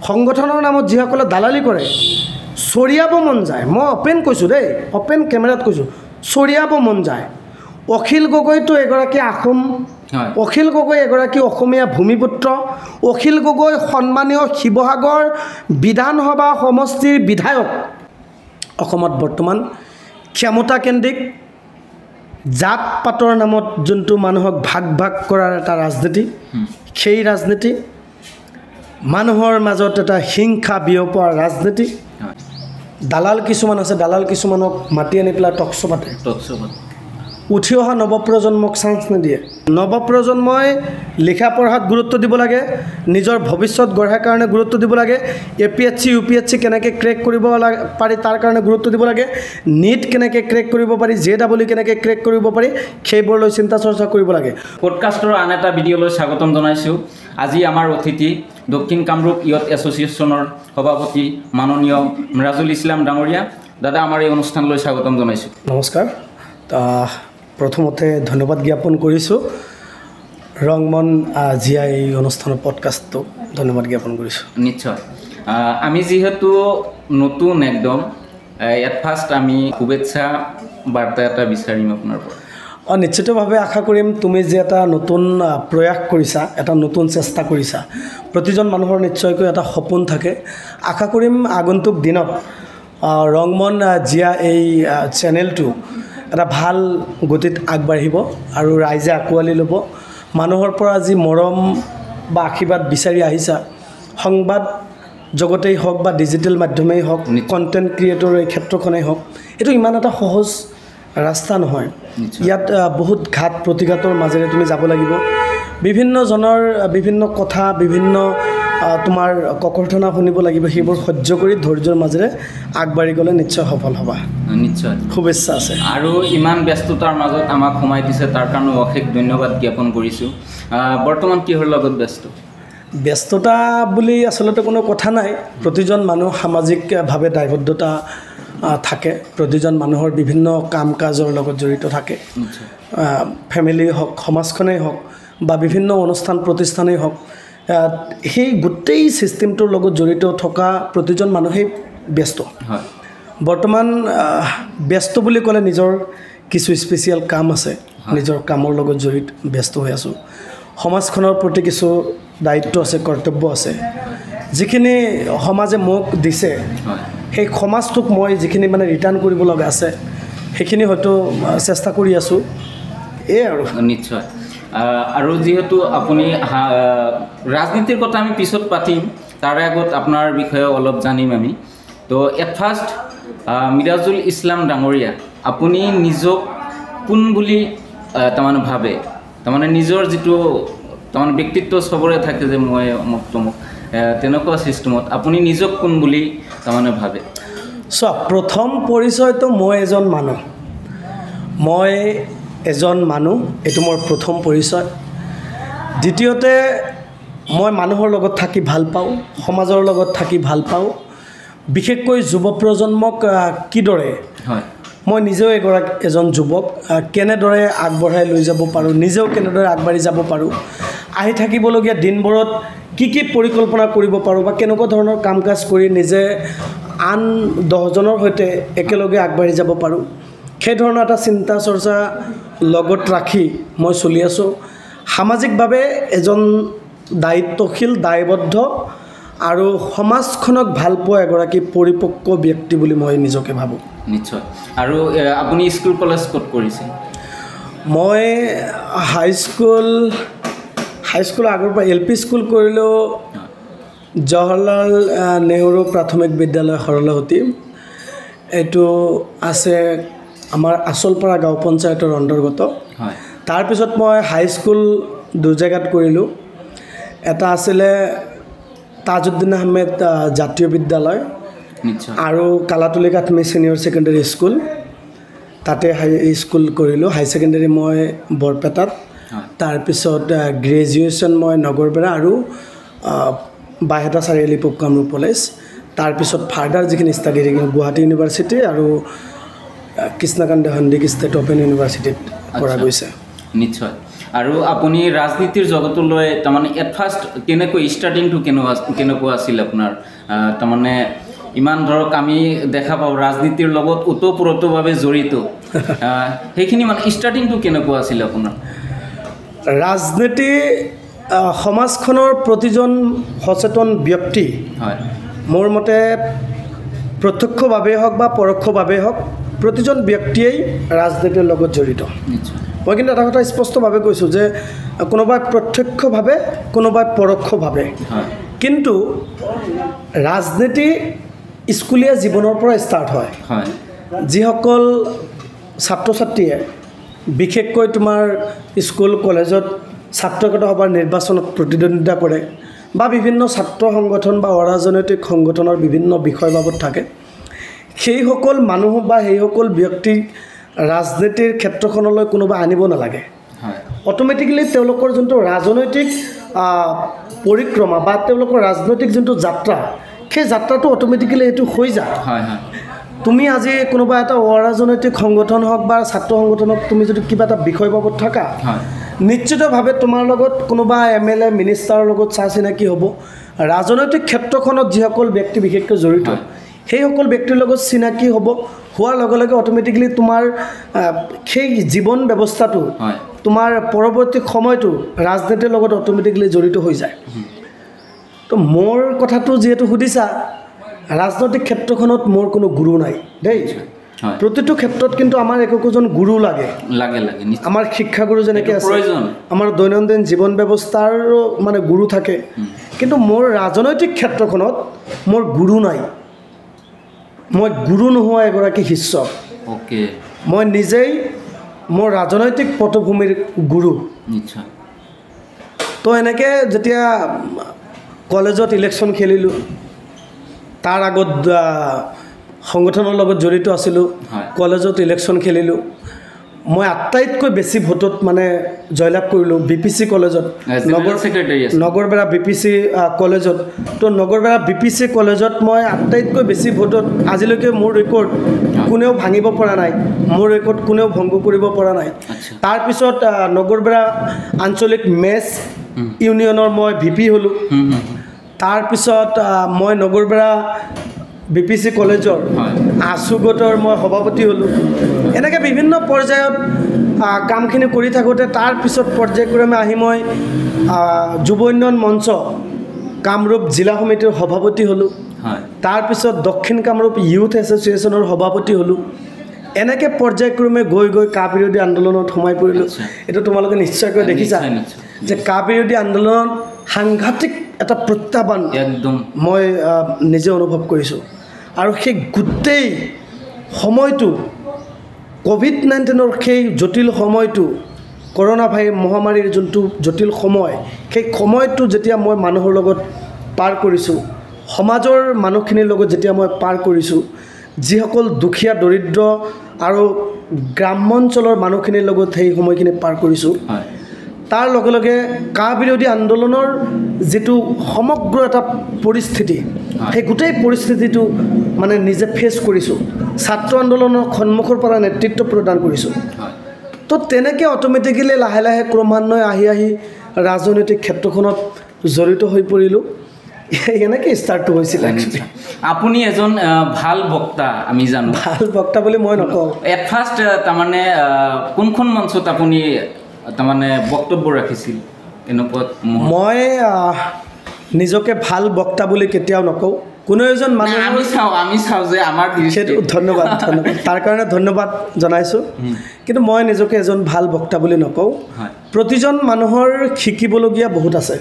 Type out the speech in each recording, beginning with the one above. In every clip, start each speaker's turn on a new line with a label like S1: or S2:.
S1: সংগঠনৰ নামত যিসকলে দালালি কৰে চৰিয়াব মন যায় মই অপেন কৈছোঁ দেই অপেন কেমেৰাত কৈছোঁ চৰিয়াব মন যায় অখিল গগৈতো এগৰাকী আহোম অখিল গগৈ এগৰাকী অসমীয়া ভূমিপুত্ৰ অখিল গগৈ সন্মানীয় শিৱসাগৰ বিধানসভা সমষ্টিৰ বিধায়ক অসমত বৰ্তমান ক্ষমতাকেন্দ্ৰিক জাত পাতৰ নামত যোনটো মানুহক ভাগ ভাগ কৰাৰ এটা ৰাজনীতি সেই ৰাজনীতি মানুহৰ মাজত এটা হিংসা বিয়পোৱাৰ ৰাজনীতি দালাল কিছুমান আছে দালাল কিছুমানক মাতি আনি পেলাই টকশ্ব' পাতে উঠি অহা নৱপ্ৰজন্মক চান্স নিদিয়ে নৱপ্ৰজন্মই লিখা পঢ়াত গুৰুত্ব দিব লাগে নিজৰ ভৱিষ্যত গঢ়াৰ কাৰণে গুৰুত্ব দিব লাগে APSC UPSC কেনেকৈ ক্ৰেক কৰিব পাৰি তাৰ কাৰণে গুৰুত্ব দিব লাগে নীট কেনেকৈ ক্ৰেক কৰিব পাৰি JEE কেনেকৈ ক্ৰেক কৰিব পাৰি সেইবোৰলৈ চিন্তা চৰ্চা কৰিব লাগে
S2: পডকাষ্টৰ আন এটা ভিডিঅ'লৈ স্বাগতম জনাইছোঁ আজি আমাৰ অতিথি দক্ষিণ কামৰূপ ইয়থ এছ'চিয়েশ্যনৰ সভাপতি মাননীয় মিৰাজুল ইছলাম ডাঙৰীয়া দাদা আমাৰ এই অনুষ্ঠানলৈ স্বাগতম জনাইছোঁ
S1: নমস্কাৰ প্ৰথমতে ধন্যবাদ জ্ঞাপন কৰিছোঁ ৰংমন জিয়া এই অনুষ্ঠানৰ পডকাষ্টটো ধন্যবাদ জ্ঞাপন কৰিছোঁ
S2: নিশ্চয় আমি যিহেতু নতুন একদম এট ফাৰ্ষ্ট আমি শুভেচ্ছা বাৰ্তা এটা বিচাৰিম আপোনাৰ পৰা
S1: নিশ্চিতভাৱে আশা কৰিম তুমি যে এটা নতুন প্ৰয়াস কৰিছা এটা নতুন চেষ্টা কৰিছা প্ৰতিজন মানুহৰ নিশ্চয়কৈ এটা সপোন থাকে আশা কৰিম আগন্তুক দিনত ৰংমন জিয়া এই চেনেলটো এটা ভাল গতিত আগবাঢ়িব আৰু ৰাইজে আঁকোৱালি ল'ব মানুহৰ পৰা যি মৰম বা আশীৰ্বাদ বিচাৰি আহিছা সংবাদ জগতেই হওক বা ডিজিটেল মাধ্যমেই হওক কণ্টেণ্ট ক্ৰিয়েটৰ এই ক্ষেত্ৰখনেই হওক এইটো ইমান এটা সহজ ৰাস্তা নহয় ইয়াত বহুত ঘাত প্ৰতিঘাতৰ মাজেৰে তুমি যাব লাগিব বিভিন্নজনৰ বিভিন্ন কথা বিভিন্ন তোমাৰ ককৰ্থনা শুনিব লাগিব সেইবোৰ সহ্য কৰি ধৈৰ্যৰ মাজেৰে আগবাঢ়ি গ'লে নিশ্চয় সফল হ'বা
S2: নিশ্চয়
S1: শুভেচ্ছা আছে
S2: আৰু ইমান ব্যস্ততাৰ মাজত আমাক সোমাই দিছে তাৰ কাৰণে অশেষ ধন্যবাদ জ্ঞাপন কৰিছোঁ বৰ্তমান কিহৰ লগত
S1: ব্যস্ততা বুলি আচলতে কোনো কথা নাই প্ৰতিজন মানুহ সামাজিকভাৱে দায়বদ্ধতা থাকে প্ৰতিজন মানুহৰ বিভিন্ন কাম কাজৰ লগত জড়িত থাকে ফেমিলি হওক সমাজখনেই হওক বা বিভিন্ন অনুষ্ঠান প্ৰতিষ্ঠানেই হওক সেই গোটেই ছিষ্টেমটোৰ লগত জড়িত থকা প্ৰতিজন মানুহেই ব্যস্ত বৰ্তমান ব্যস্ত বুলি ক'লে নিজৰ কিছু স্পেচিয়েল কাম আছে নিজৰ কামৰ লগত জড়িত ব্যস্ত হৈ আছোঁ সমাজখনৰ প্ৰতি কিছু দায়িত্ব আছে কৰ্তব্য আছে যিখিনি সমাজে মোক দিছে সেই সমাজটোক মই যিখিনি মানে ৰিটাৰ্ণ কৰিব লগা আছে সেইখিনি হয়তো চেষ্টা কৰি আছোঁ এই আৰু
S2: নিশ্চয় আৰু যিহেতু আপুনি ৰাজনীতিৰ কথা আমি পিছত পাতিম তাৰে আগত আপোনাৰ বিষয়ে অলপ জানিম আমি তো এট ফাৰ্ষ্ট মিৰাজুল ইছলাম ডাঙৰীয়া আপুনি নিজক কোন বুলি তাৰমানে ভাবে তাৰমানে নিজৰ যিটো তাৰমানে ব্যক্তিত্ব চবৰে থাকে যে মই অমুক তমুক তেনেকুৱা ছিষ্টেমত আপুনি নিজক কোন বুলি তাৰমানে ভাবে
S1: প্ৰথম পৰিচয়টো মই এজন মানুহ এইটো মোৰ প্ৰথম পৰিচয় দ্বিতীয়তে মই মানুহৰ লগত থাকি ভাল পাওঁ সমাজৰ লগত থাকি ভাল পাওঁ বিশেষকৈ যুৱ প্ৰজন্মক কিদৰে মই নিজেও এজন যুৱক কেনেদৰে আগবঢ়াই লৈ যাব পাৰোঁ নিজেও কেনেদৰে আগবাঢ়ি যাব পাৰোঁ আহি থাকিবলগীয়া দিনবোৰত কি পৰিকল্পনা কৰিব পাৰোঁ বা কেনেকুৱা ধৰণৰ কাম কাজ কৰি নিজে আন 10জনৰ সৈতে একেলগে আগবাঢ়ি যাব পাৰোঁ সেই ধৰণৰ এটা চিন্তা চৰ্চা লগত ৰাখি মই চলি আছোঁ সামাজিকভাৱে এজন দায়িত্বশীল দায়বদ্ধ আৰু সমাজখনক ভাল পোৱা এগৰাকী পৰিপক্ক ব্যক্তি বুলি মই নিজকে ভাবোঁ
S2: নিশ্চয় আৰু আপুনি স্কুল কলেজ ক'ত কৰিছে
S1: মই হাইস্কুল আগৰ পৰা LP স্কুল কৰিলোঁ জৱাহৰলাল নেহৰু প্ৰাথমিক বিদ্যালয় সৰলগুটি এইটো আছে আমাৰ আচলপাৰা গাঁও পঞ্চায়তৰ অন্তৰ্গত তাৰপিছত মই হাইস্কুল দুজেগাত কৰিলোঁ এটা আছিলে তাজউদ্দিন আহমেদ জাতীয় বিদ্যালয় আৰু কালাতুলি কাঠমি ছিনিয়ৰ ছেকেণ্ডেৰী স্কুল তাতে স্কুল কৰিলোঁ হাই ছেকেণ্ডেৰী মই বৰপেটাত তাৰপিছত গ্ৰেজুৱেশ্যন মই নগৰবেৰা আৰু বাইহাটা চাৰিআলি পূব কামৰূপ কলেজ তাৰপিছত ফাৰ্ডাৰ যিখিনি ষ্টাডি গুৱাহাটী ইউনিভাৰ্চিটি আৰু কৃষ্ণকান্ত সন্দিকৈ ষ্টেট অপেন ইউনিভাৰ্চিটিত কৰা গৈছে
S2: নিশ্চয় আৰু আপুনি ৰাজনীতিৰ জগতলৈ তাৰমানে এট ফাৰ্ষ্ট কেনেকৈ ষ্টাৰ্টিংটো কেনেকুৱা আছিল আপোনাৰ তাৰমানে ইমান ধৰক আমি দেখা পাওঁ ৰাজনীতিৰ লগত ওতঃপ্ৰোতভাৱে জড়িত সেইখিনি মানে ষ্টাৰ্টিংটো কেনেকুৱা আছিল আপোনাৰ
S1: ৰাজনীতি সমাজখনৰ প্ৰতিজন সচেতন ব্যক্তি
S2: হয়
S1: মোৰ মতে প্ৰত্যক্ষভাৱেই হওক বা পৰোক্ষভাৱেই হওক প্ৰতিজন ব্যক্তিয়েই ৰাজনীতিৰ লগত জড়িত
S2: নিশ্চয়
S1: মই কিন্তু এটা কথা স্পষ্টভাৱে কৈছোঁ যে কোনোবাই প্ৰত্যক্ষভাৱে কোনোবাই পৰোক্ষভাৱে
S2: হয়
S1: কিন্তু ৰাজনীতি স্কুলীয়া জীৱনৰ পৰা ষ্টাৰ্ট হয়
S2: হয়
S1: যিসকল ছাত্ৰ ছাত্ৰীয়ে বিশেষকৈ তোমাৰ স্কুল কলেজত ছাত্ৰগত সভাৰ নিৰ্বাচনত প্ৰতিদ্বন্দ্বিতা কৰে বা বিভিন্ন ছাত্ৰ সংগঠন বা অৰাজনৈতিক সংগঠনৰ বিভিন্ন বিষয় বাবদ থাকে সেইসকল মানুহ বা সেইসকল ব্যক্তিক ৰাজনীতিৰ ক্ষেত্ৰখনলৈ কোনোবা আনিব নালাগে
S2: হয়
S1: অট'মেটিকেলি তেওঁলোকৰ যোনটো ৰাজনৈতিক পৰিক্ৰমা বা তেওঁলোকৰ ৰাজনৈতিক যোনটো যাত্ৰা সেই যাত্ৰাটো অট'মেটিকেলি এইটো হৈ যায়
S2: হয় হয়
S1: তুমি আজি কোনোবা এটা অৰাজনৈতিক সংগঠন হওক বা ছাত্ৰ সংগঠনক তুমি যদি কিবা এটা বিষয় বাবদ থাকা
S2: হয়
S1: নিশ্চিতভাৱে তোমাৰ লগত কোনোবা MLA মিনিষ্টাৰৰ লগত চা চিনাকি হ'ব ৰাজনৈতিক ক্ষেত্ৰখনত যিসকল ব্যক্তি বিশেষকৈ জড়িত সেইসকল ব্যক্তিৰ লগত চিনাকি হ'ব হোৱাৰ লগে লগে অট'মেটিকেলি তোমাৰ সেই জীৱন ব্যৱস্থাটো তোমাৰ পৰৱৰ্তী সময়টো ৰাজনীতিৰ লগত অট'মেটিকেলি জড়িত হৈ যায় তো মোৰ কথাটো যিহেতু সুধিছা ৰাজনৈতিক ক্ষেত্ৰখনত মোৰ কোনো গুৰু নাই দেই প্ৰতিটো ক্ষেত্ৰত কিন্তু আমাৰ একোজন গুৰু লাগে
S2: লাগে লাগে
S1: আমাৰ শিক্ষাগুৰু যেনেকৈ আছে
S2: প্ৰয়োজন
S1: আমাৰ দৈনন্দিন জীৱন ব্যৱস্থাৰো মানে গুৰু থাকে কিন্তু মোৰ ৰাজনৈতিক ক্ষেত্ৰখনত মোৰ গুৰু নাই মই গুৰু নোহোৱা এগৰাকী শিষ্য
S2: ওকে
S1: মই নিজেই মোৰ ৰাজনৈতিক পটভূমিৰ গুৰু
S2: নিশ্চয়
S1: তো এনেকৈ যেতিয়া কলেজত ইলেকশ্যন খেলিলোঁ তাৰ আগত সংগঠনৰ লগত জড়িত আছিলোঁ কলেজত ইলেকশ্যন খেলিলোঁ মই আটাইতকৈ বেছি ভোটত মানে জয়লাভ কৰিলোঁ BPC কলেজত নগৰবেৰা BPC কলেজত তো নগৰবেৰা BPC কলেজত মই আটাইতকৈ বেছি ভোটত আজিলৈকে মোৰ ৰেকৰ্ড কোনেও ভাঙিব পৰা নাই মোৰ ৰেকৰ্ড কোনেও ভংগ কৰিব পৰা নাই তাৰপিছত নগৰবেৰা আঞ্চলিক মেচ ইউনিয়নৰ মই VP হ'লোঁ তাৰপিছত মই নগৰবেৰা BPC কলেজৰ আছু গোটৰ মই সভাপতি হ'লোঁ এনেকৈ বিভিন্ন পৰ্যায়ত কামখিনি কৰি থাকোঁতে তাৰপিছত পৰ্যায়ক্ৰমে আহি মই যুৱ উন্নয়ন মঞ্চ কামৰূপ জিলা সমিতিৰ সভাপতি হ'লোঁ তাৰপিছত দক্ষিণ কামৰূপ ইউথ এছ'চিয়েশ্যনৰ সভাপতি হ'লোঁ এনেকৈ পৰ্যায়ক্ৰমে গৈ গৈ কা বিৰোধী আন্দোলনত সোমাই পৰিলোঁ এইটো তোমালোকে নিশ্চয়কৈ দেখিছা যে কা বিৰোধী আন্দোলনত সাংঘাতিক এটা প্ৰত্যাহ্বান একদম মই নিজে অনুভৱ কৰিছোঁ আৰু সেই গোটেই সময়টো COVID-19 সেই জটিল সময়টো কৰোনা মহামাৰীৰ যোনটো জটিল সময় সেই সময়টো যেতিয়া মই মানুহৰ লগত পাৰ কৰিছোঁ সমাজৰ মানুহখিনিৰ লগত যেতিয়া মই পাৰ কৰিছোঁ যিসকল দুখীয়া দৰিদ্ৰ আৰু গ্ৰাম্যাঞ্চলৰ মানুহখিনিৰ লগত সেই সময়খিনি পাৰ কৰিছোঁ তাৰ লগে লগে কা বিৰোধী আন্দোলনৰ যেটো সমগ্ৰ এটা পৰিস্থিতি সেই গোটেই পৰিস্থিতিটো মানে নিজে ফেচ কৰিছোঁ ছাত্ৰ আন্দোলনৰ সন্মুখৰ পৰা নেতৃত্ব প্ৰদান কৰিছোঁ তো তেনেকৈ অট'মেটিকেলি লাহে লাহে ক্ৰমান্বয়ে আহি আহি ৰাজনৈতিক ক্ষেত্ৰখনত জড়িত হৈ পৰিলোঁ এনেকৈ ষ্টাৰ্টটো হৈছিল
S2: আপুনি এজন ভাল বক্তা আমি জানো
S1: ভাল বক্তা বুলি মই নকওঁ
S2: এট ফাৰ্ষ্ট তাৰমানে কোনখন মঞ্চত আপুনি তাৰমানে বক্তব্য ৰাখিছিল এনেকুৱা মই
S1: নিজকে ভাল বক্তা বুলি কেতিয়াও নকওঁ কোনো এজন মানুহ
S2: আমি চাওঁ যে আমাৰ
S1: ধন্যবাদ তাৰ কাৰণে ধন্যবাদ জনাইছোঁ কিন্তু মই নিজকে এজন ভাল বক্তা বুলি নকওঁ প্ৰতিজন মানুহৰ শিকিবলগীয়া বহুত আছে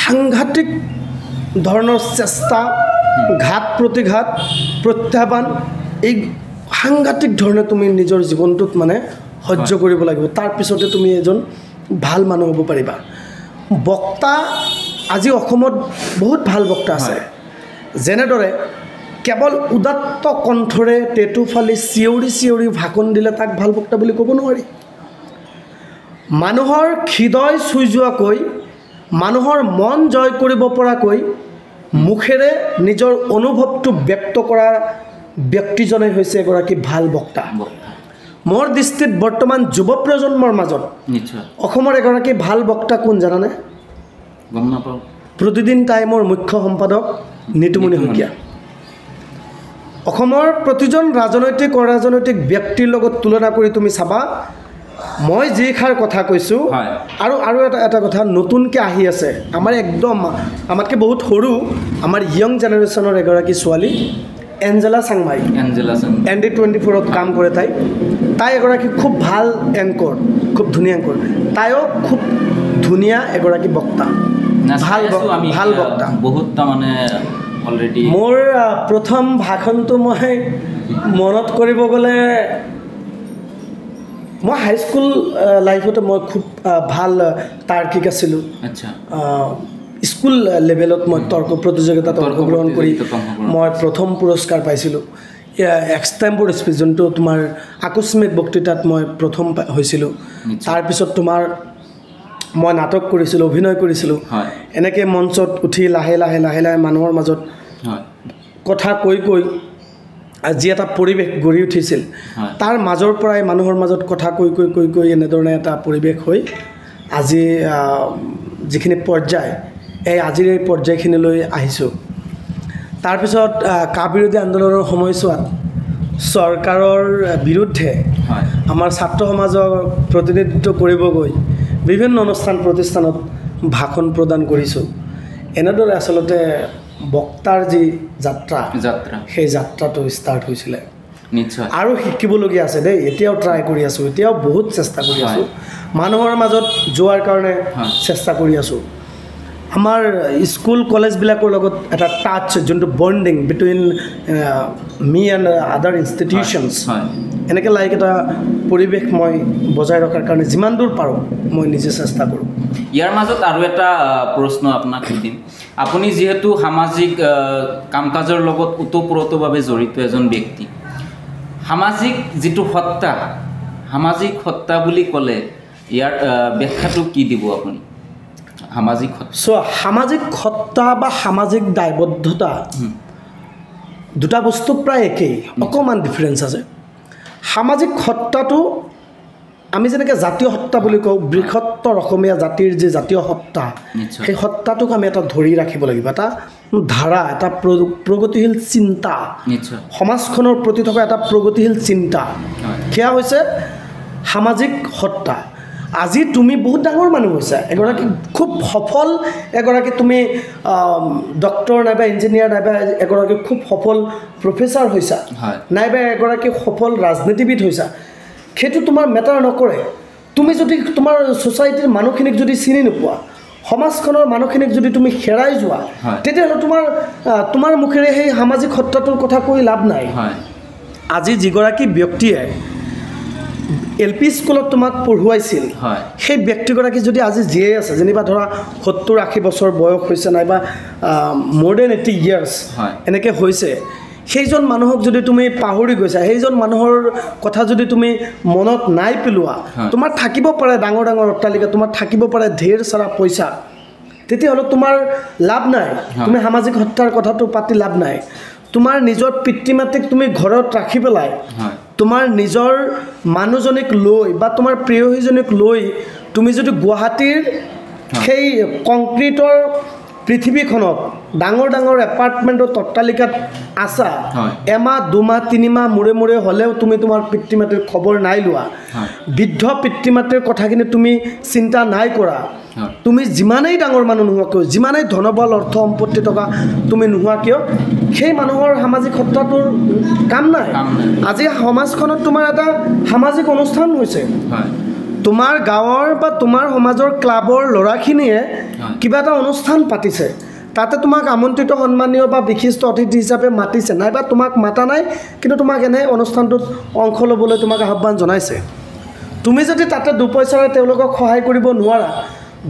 S1: সাংঘাতিক ধৰণৰ চেষ্টা ঘাত প্ৰতিঘাত প্ৰত্যাহ্বান এই সাংঘাতিক ধৰণে তুমি নিজৰ জীৱনটোত মানে সহ্য কৰিব লাগিব তাৰপিছতে তুমি এজন ভাল মানুহ হ'ব পাৰিবা বক্তা আজি অসমত বহুত ভাল বক্তা আছে যেনেদৰে কেৱল উদাত্ত কণ্ঠৰে টেটু ফালি চিঞৰি চিঞৰি ভাষণ দিলে তাক ভাল বক্তা বুলি ক'ব নোৱাৰি মানুহৰ হৃদয় চুই যোৱাকৈ মানুহৰ মন জয় কৰিব পৰাকৈ মুখেৰে নিজৰ অনুভৱটো ব্যক্ত কৰা ব্যক্তিজনেই হৈছে এগৰাকী ভাল বক্তা মোৰ দৃষ্টিত বৰ্তমান যুৱ প্ৰজন্মৰ মাজত
S2: নিশ্চয়
S1: অসমৰ এগৰাকী ভাল বক্তা কোন জানানে?
S2: গম নাপাওঁ।
S1: প্ৰতিদিন টাইমৰ মুখ্য সম্পাদক নিতুমণি শইকীয়া। অসমৰ প্ৰতিজন ৰাজনৈতিক ব্যক্তিৰ লগত তুলনা কৰি তুমি চাবা, মই যিষাৰ কথা কৈছোঁ আৰু এটা কথা নতুনকৈ আহি আছে, আমাৰ একদম আমাতকৈ বহুত সৰু আমাৰ য়ং জেনেৰেশ্যনৰ এগৰাকী ছোৱালী এঞ্জেলা চাংমাই, ND24ত কাম কৰে। তাই এগৰাকী খুব ভাল এংকৰ, খুব ধুনীয়া এংকৰ। তাইও খুব ধুনীয়া এগৰাকী বক্তা, ভাল বক্তা
S2: বহুত। তাৰমানে অলৰেডি
S1: মোৰ প্ৰথম ভাষণটো মই মনত কৰিব গ'লে, মই হাইস্কুল লাইফতে মই খুব ভাল তাৰ্কিক আছিলোঁ।
S2: আচ্ছা,
S1: স্কুল লেভেলত মই তৰ্ক প্ৰতিযোগিতাত অংশগ্ৰহণ কৰি মই প্ৰথম পুৰস্কাৰ পাইছিলোঁ। এক্সটেম্পৰ স্পীচ, যোনটো তোমাৰ আকস্মিক বক্তৃতাত মই প্ৰথম হৈছিলোঁ। তাৰপিছত তোমাৰ মই নাটক কৰিছিলোঁ, অভিনয় কৰিছিলোঁ। এনেকৈ মঞ্চত উঠি লাহে লাহে মানুহৰ মাজত কথা কৈ যি এটা পৰিৱেশ গঢ়ি উঠিছিল, তাৰ মাজৰ পৰাই মানুহৰ মাজত কথা কৈ এনেধৰণে এটা পৰিৱেশ হৈ আজি যিখিনি পৰ্যায়, আজিৰ এই পৰ্যায়খিনিলৈ আহিছোঁ। তাৰপিছত কা বিৰোধী আন্দোলনৰ সময়ছোৱাত চৰকাৰৰ বিৰুদ্ধে আমাৰ ছাত্ৰ সমাজক প্ৰতিনিধিত্ব কৰিব গৈ বিভিন্ন অনুষ্ঠান প্ৰতিষ্ঠানত ভাষণ প্ৰদান কৰিছোঁ। এনেদৰে আচলতে বক্তাৰ যি যাত্ৰা সেই যাত্ৰাটো ষ্টাৰ্ট হৈছিলে।
S2: নিশ্চয়
S1: আৰু শিকিবলগীয়া আছে দেই, এতিয়াও ট্ৰাই কৰি আছোঁ, এতিয়াও বহুত চেষ্টা কৰি আছোঁ, মানুহৰ মাজত যোৱাৰ কাৰণে চেষ্টা কৰি আছোঁ। আমাৰ স্কুল কলেজবিলাকৰ লগত এটা টাচ, যোনটো bonding between me and other institutions, এনেকৈ এটা পৰিৱেশ মই বজাই ৰখাৰ কাৰণে যিমান দূৰ পাৰোঁ মই নিজে চেষ্টা কৰোঁ।
S2: ইয়াৰ মাজত আৰু এটা প্ৰশ্ন আপোনাক সুধিম। আপুনি যিহেতু সামাজিক কাম কাজৰ লগত ওতঃপ্ৰোতভাৱে জড়িত এজন ব্যক্তি, সামাজিক যিটো সত্তা বুলি ক'লে ইয়াৰ ব্যাখ্যাটো কি দিব আপুনি?
S1: সামাজিক সত্তা বা সামাজিক দায়বদ্ধতা দুটা বস্তু প্ৰায় একেই, অকণমান ডিফাৰেঞ্চ আছে। সামাজিক সত্তাটো আমি যেনেকৈ জাতীয় সত্তা বুলি কওঁ, বৃহত্তৰ অসমীয়া জাতিৰ যি জাতীয় সত্তা, সেই সত্তাটোক আমি এটা ধৰি ৰাখিব লাগিব, এটা ধাৰা, এটা প্ৰগতিশীল চিন্তা, সমাজখনৰ প্ৰতি থকা এটা প্ৰগতিশীল চিন্তা, সেয়া হৈছে সামাজিক সত্তা। আজি তুমি বহুত ডাঙৰ মানুহ হৈছা, এগৰাকী খুব সফল এগৰাকী তুমি ডক্টৰ নাইবা ইঞ্জিনিয়াৰ নাইবা এগৰাকী খুব সফল প্ৰফেচাৰ হৈছা, নাইবা এগৰাকী সফল ৰাজনীতিবিদ হৈছা, সেইটো তোমাৰ মেটাৰ নকৰে। তুমি যদি তোমাৰ ছ'চাইটিৰ মানুহখিনিক যদি চিনি নোপোৱা, সমাজখনৰ মানুহখিনিক যদি তুমি হেৰাই যোৱা, তেতিয়াহ'লে তোমাৰ মুখেৰে সেই সামাজিক সত্তাটোৰ কথা কৈ লাভ নাই। আজি যিগৰাকী ব্যক্তিয়ে LP স্কুলত তোমাক পঢ়ুৱাইছিল, সেই ব্যক্তিগৰাকী যদি আজি জীয়াই আছে, যেনিবা ধৰা 70-80 বছৰ বয়স হৈছে, নাইবা more than 80 years এনেকৈ হৈছে, সেইজন মানুহক যদি তুমি পাহৰি গৈছা, সেইজন মানুহৰ কথা যদি তুমি মনত নাই পেলোৱা, তোমাৰ থাকিব পাৰে ডাঙৰ অট্টালিকা, তোমাৰ থাকিব পাৰে ঢেৰ সাৰা পইচা, তেতিয়াহ'লে তোমাৰ লাভ নাই, তুমি সামাজিক সত্তাৰ কথাটো পাতি লাভ নাই। তোমাৰ নিজৰ পিতৃ মাতৃক তুমি ঘৰত ৰাখি পেলাই, তোমাৰ নিজৰ মানুহজনীক লৈ বা তোমাৰ প্ৰেয়সীজনীক লৈ তুমি যদি গুৱাহাটীৰ সেই কংক্ৰিটৰ পৃথিৱীখনত ডাঙৰ এপাৰ্টমেণ্টত অট্টালিকাত আছা, এমাহ 2 মাহ 3 মাহ মূৰে হ'লেও তুমি তোমাৰ পিতৃ মাতৃৰ খবৰ নাই লোৱা, বৃদ্ধ পিতৃ মাতৃৰ কথাখিনি তুমি চিন্তা নাই কৰা, তুমি যিমানেই ডাঙৰ মানুহ নোহোৱা কিয়, যিমানেই ধনবল অৰ্থ সম্পত্তি থকা তুমি নোহোৱা কিয়, সেই মানুহৰ সামাজিক সত্তাটোৰ কাম নাই। আজি সমাজখনত তোমাৰ এটা সামাজিক অনুষ্ঠান হৈছে, তোমাৰ গাঁৱৰ বা তোমাৰ সমাজৰ ক্লাবৰ ল'ৰাখিনিয়ে কিবা এটা অনুষ্ঠান পাতিছে, তাতে তোমাক আমন্ত্ৰিত সন্মানীয় বা বিশিষ্ট অতিথি হিচাপে মাতিছে, নাইবা তোমাক মাতা নাই কিন্তু তোমাক এনে অনুষ্ঠানটোত অংশ ল'বলৈ তোমাক আহ্বান জনাইছে। তুমি যদি তাতে 2 পইচাৰে তেওঁলোকক সহায় কৰিব নোৱাৰা,